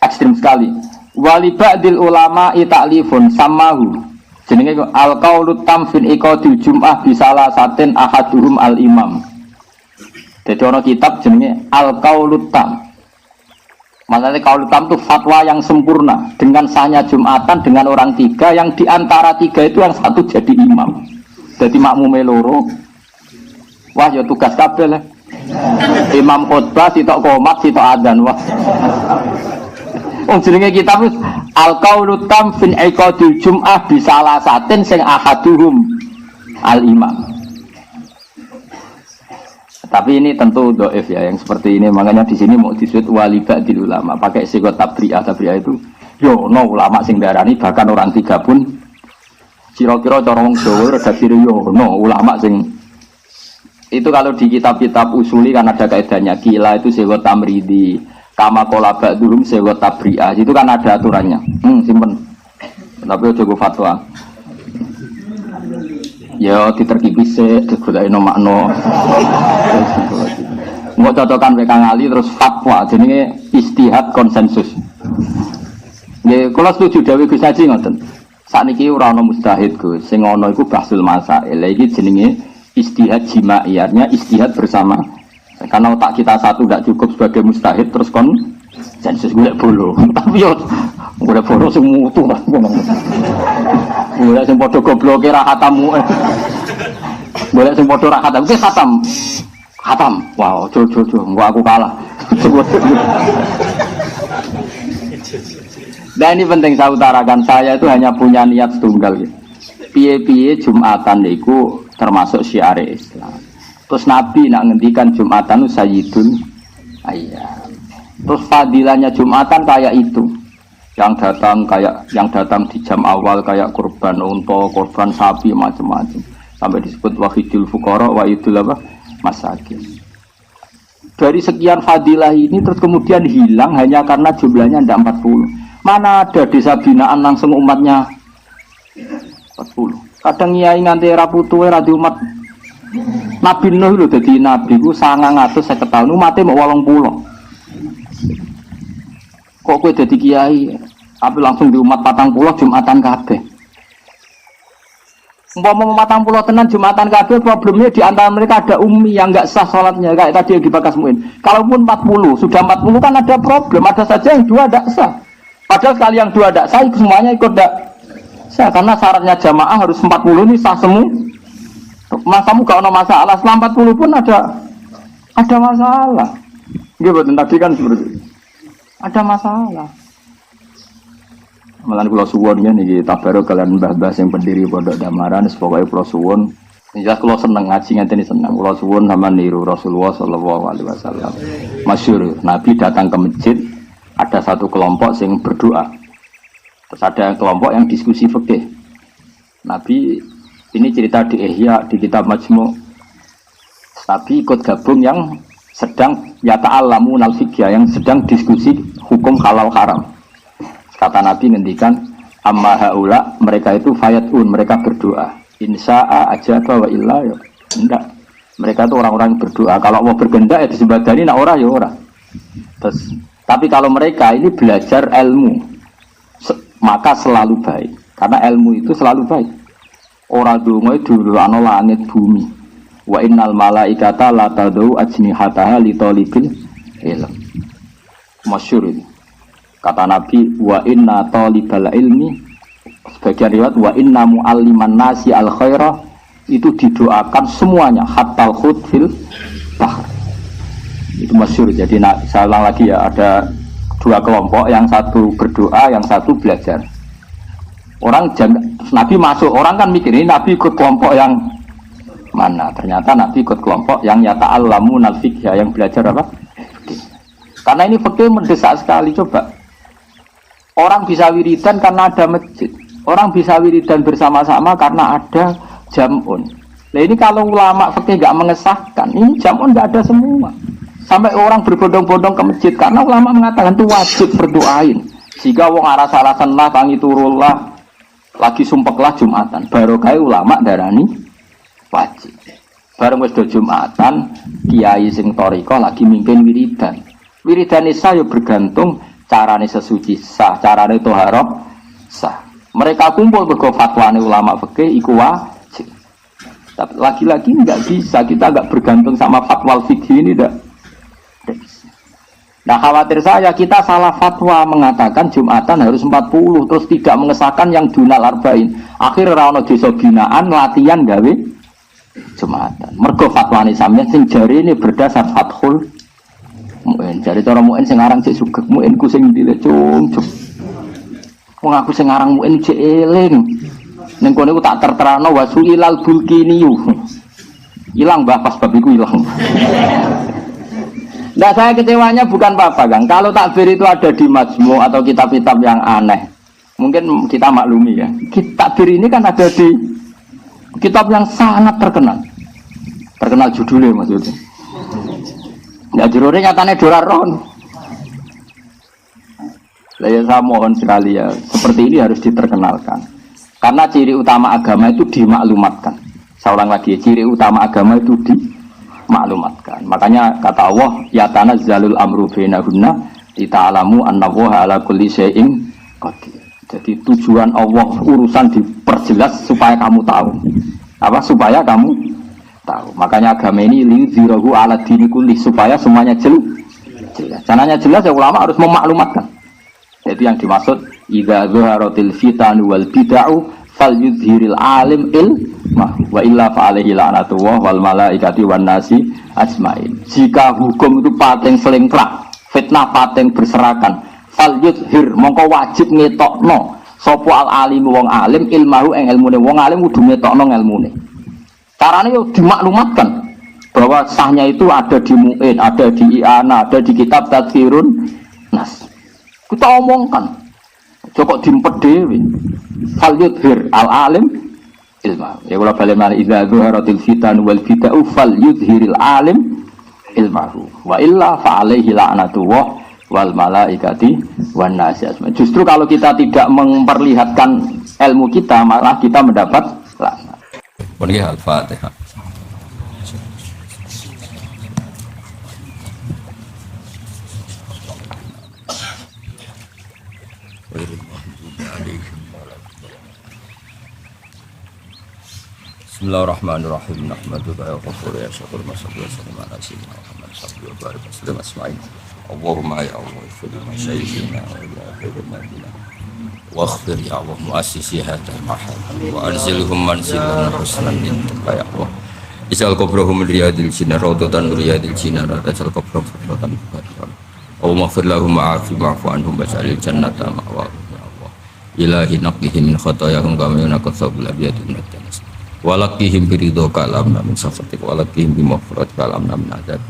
ekstrim sekali. Wali ba'dil ulama ta'lifun samahu. Jenenge al-qaulut tam fil iqadil jum'ah bisalah satin ahaduhum al-imam. Jadi ana kitab jenenge al-qaulut tam. Maksudnya qaul tam itu fatwa yang sempurna dengan sahnya Jumatan dengan orang 3 yang diantara 3 itu yang satu jadi imam. Jadi makmume loro. Wah ya tugas kabeh lah. Imam khutbah sitok qomat sitok adzan wah. Jenenge kitab al-qaulu tam fin iqadil jum'ah bisalah satin sing ahaduhum al-imam. Tapi ini tentu dhaif ya yang seperti ini, makanya di sini mau disebut wali ba'dil ulama pakai sigot tabri'ah itu yo no ulama sing darani bahkan orang 3 pun kira-kira cara wong Jawa rada kira yo no ulama sing itu. Kalau di kitab-kitab usuli kan ada kaidahnya, kila itu sigot tamridi, kama qala ba'dhum sigot tabri'ah, itu kan ada aturannya. Simpen. Tapi aja go fatwa. Ya diterkipi sik digoleki no makna. Nggak cocokan PK ngali terus fatwa, jenenge istihad konsensus. Nggih, kula setuju dawuh Gus Haji ngoten. Sakniki ora ana mustahid Gus, sing ana iku bahsul masail. Lha iki jenenge istihad jima'i, artinya istihad bersama. Karena otak kita satu tidak cukup sebagai mustahid terus konsensus golek bolo. Tapi yo golek bolo sing mutu lah ngono. Golek sing padha gobloke ra khatamu. Golek sing padha ra khatam, wis khatam. Khatam. Wow, jo engko aku kalah. Dan ini penting saya utarakan, saya itu hanya punya niat tunggal gitu. Piye-piye Jumatan niku termasuk syiar Islam. Terus Nabi nak ngendikan Jumatan sayyidul ayyam. Terus fadilahnya Jumatan kayak itu. Yang datang di jam awal kayak kurban unta, kurban sapi macam-macam. Sampai disebut wahidul fuqara, wahidul apa? Masakin. Dari sekian fadilah ini terus kemudian hilang hanya karena jumlahnya tidak 40. Mana ada desa binaan langsung umatnya 40. Kadang nyai nganti era putuhe ra di umat. Nabi Nuh lho dadi nabi ku 950 tahun umate mok 80. Kok kowe dadi kiai tapi langsung di umat 40 Jumatan kabeh. Umpama 40 tenan Jumatan kabeh, problemnya di antara mereka ada ummi yang enggak sah salatnya kayak tadi yang dibakas Muin. Kalaupun 40, sudah 40 kan ada problem, ada saja yang dua enggak sah. Padahal sekali yang dua tidak sah, semuanya ikut tidak sah. Karena syaratnya jamaah harus 40 ini sah semua. Masamu gak ada masalah, setelah 40 pun ada masalah. Gitu, tadi kan seperti itu. Ada masalah. Malah kula suwun ya niki tabarok kalian mbah-mbah sing pendiri pondok Damaran, pokoke kula suwun. Jelas kula seneng ngaji ngenteni seneng. Kula suwun sama niru Rasulullah sallallahu alaihi wasallam. Masyhur, Nabi datang ke masjid, ada satu kelompok yang berdoa. Terus ada kelompok yang diskusi fikih. Nabi ini cerita di Ihya di kitab Majmu'. Nabi ikut gabung yang sedang yata'allamu al-fiqh, yang sedang diskusi hukum halal haram. Kata Nabi ngendikan amma haula, mereka itu fayatun, mereka berdoa. Insya'a ajaba wa illa ya. Enggak. Mereka itu orang-orang yang berdoa. Kalau mau bergendak ya disembadani, nak ora ya ora. Terus tapi kalau mereka ini belajar ilmu, maka selalu baik. Karena ilmu itu selalu baik. Ora donga dulu ana langit bumi. Wa innal malaikata la tadau ajnihataha li talibil ilm. Masyhur ini. Kata Nabi, wa inna talibal ilmi, sebagian riwayat wa inna mualliman nasi al khairah, itu didoakan semuanya hatta al khut fil bahr. Itu masyhur. Jadi saya ulang lagi ya, ada dua kelompok, yang satu berdoa, yang satu belajar. Nabi masuk, orang kan mikir ini Nabi ikut kelompok yang mana? Ternyata Nabi ikut kelompok yang yata'allamu al-fiqh, yang belajar apa? Karena ini fikih mendesak sekali. Coba orang bisa wiridan karena ada masjid, orang bisa wiridan bersama-sama karena ada jam'un. Nah ini kalau ulama fikih nggak mengesahkan, ini jam'un nggak ada semua. Sampai orang berbondong-bondong ke masjid karena ulama mengatakan itu wajib berdoain. Jika wong aras-arasan lah, tangi turullah, lagi sumpeklah Jumatan. Barokah ulama darani wajib. Bareng wis do Jumatan, kiai sing thariqah lagi mimpin wiridan. Wiridan isa yo bergantung carane sesuci sah, carane thaharah sah. Mereka kumpul mergo fatwane ulama fikih iku wajib. Tapi lagi-lagi enggak bisa, kita enggak bergantung sama fatwa fikih ini enggak. Nah khawatir saya kita salah fatwa mengatakan Jumatan harus 40 terus tidak mengesahkan yang dunal arba'in. Akhir ora ono desa binaan latihan gawe Jumatan. Mergo fatwane sampeyan sing jari ini berdasar fathul muin. Jari cara muin sing aran cek sugek, muin ku sing ndile cung. Wong aku sing aran muin cek eling. Ning kono ku tak terterano wasuilal bulkiniyu. Hilang Mbah pas bab iku hilang. Nah saya kecewanya bukan apa-apa Kang. Kalau takbir itu ada di Majmu' atau kitab-kitab yang aneh, mungkin kita maklumi ya. Takbir ini kan ada di kitab yang sangat terkenal. Terkenal judulnya maksudnya. Ya judulnya nyatanya Doraron. Ya saya mohon sekali ya, seperti ini harus diterkenalkan. Karena ciri utama agama itu dimaklumatkan. Saya ulang lagi, ciri utama agama itu maklumatkan. Makanya kata Allah, ya tanazzalul amru bainahunna lita'lamu annallaha ala kulli syai'in qadir. Jadi tujuan Allah urusan diperjelas supaya kamu tahu. Apa? Supaya kamu tahu. Makanya agama ini liyudhhirahu ala dini kulli, supaya semuanya jelas. Caranya jelas ya ulama harus memaklumatkan. Jadi yang dimaksud idza dzaharatil fitanu wal bid'u falyudhhiril alim ilmah wa illa fa alaihi la'natullah wal malaikati wan nasi ajmain. Jika hukum itu pating selingklak, fitnah pating berserakan, falyudhhir mongko wajib ngetokno sapa al alim wong alim ilmahu ing ilmune wong alim kudu ngetokno ilmune. Carane yo dimaklumatkan bahwa sahnya itu ada di Mu'in, ada di I'ana, ada di kitab Tadhkirun Nas. Kita omongkan, cocok dimpet dewi. Fal yudhir al alim ilmah. Ya kalau balik mana idza zuharatil fitan wal bid'u fal yudhiril alim ilmahu. Wa illa fa alaihi la'natullah wal malaikati wan nasi ajmain. Justru kalau kita tidak memperlihatkan ilmu kita, malah kita mendapat laknat. Pergi Al-Fatihah. Bismillahirrahmanirrahim. Nahmaduka ya ghafur ya syakur masallu wa sallam ala sayyidina Muhammad sallallahu alaihi wasallam asma'in. Allahumma ya Allah fil masyayikhina wa ila khairin wa akhfir ya Allah muassisi hadzal mahal wa anzilhum manzilan husnan inta ya Allah. Isal qabrahum riyadil jinnah rawdatan riyadil jinnah tasal qabrahum rawdatan barkan. Allahumma ighfir lahum wa'afi wa'fu anhum waj'alil jannata ma'wahum ya Allah. Ilahi naqihim min khatayahum kama yunqqa thawbul abyad min ad-danas. Walakihim biridho kalamna min safatik walakihim bimafrat kalamna min adab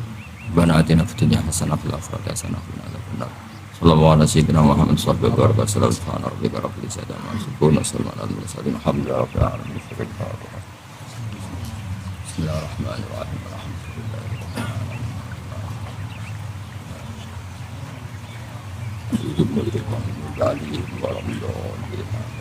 bana atina fitunya hasanah fil akhirati hasanah fil adab. Sallallahu alaihi wasallam Muhammad sallallahu alaihi wasallam subhana rabbika rabbil izzati amma yasifun wa salamun alal mursalin alhamdulillahi rabbil alamin. Bismillahirrahmanirrahim. Alhamdulillah.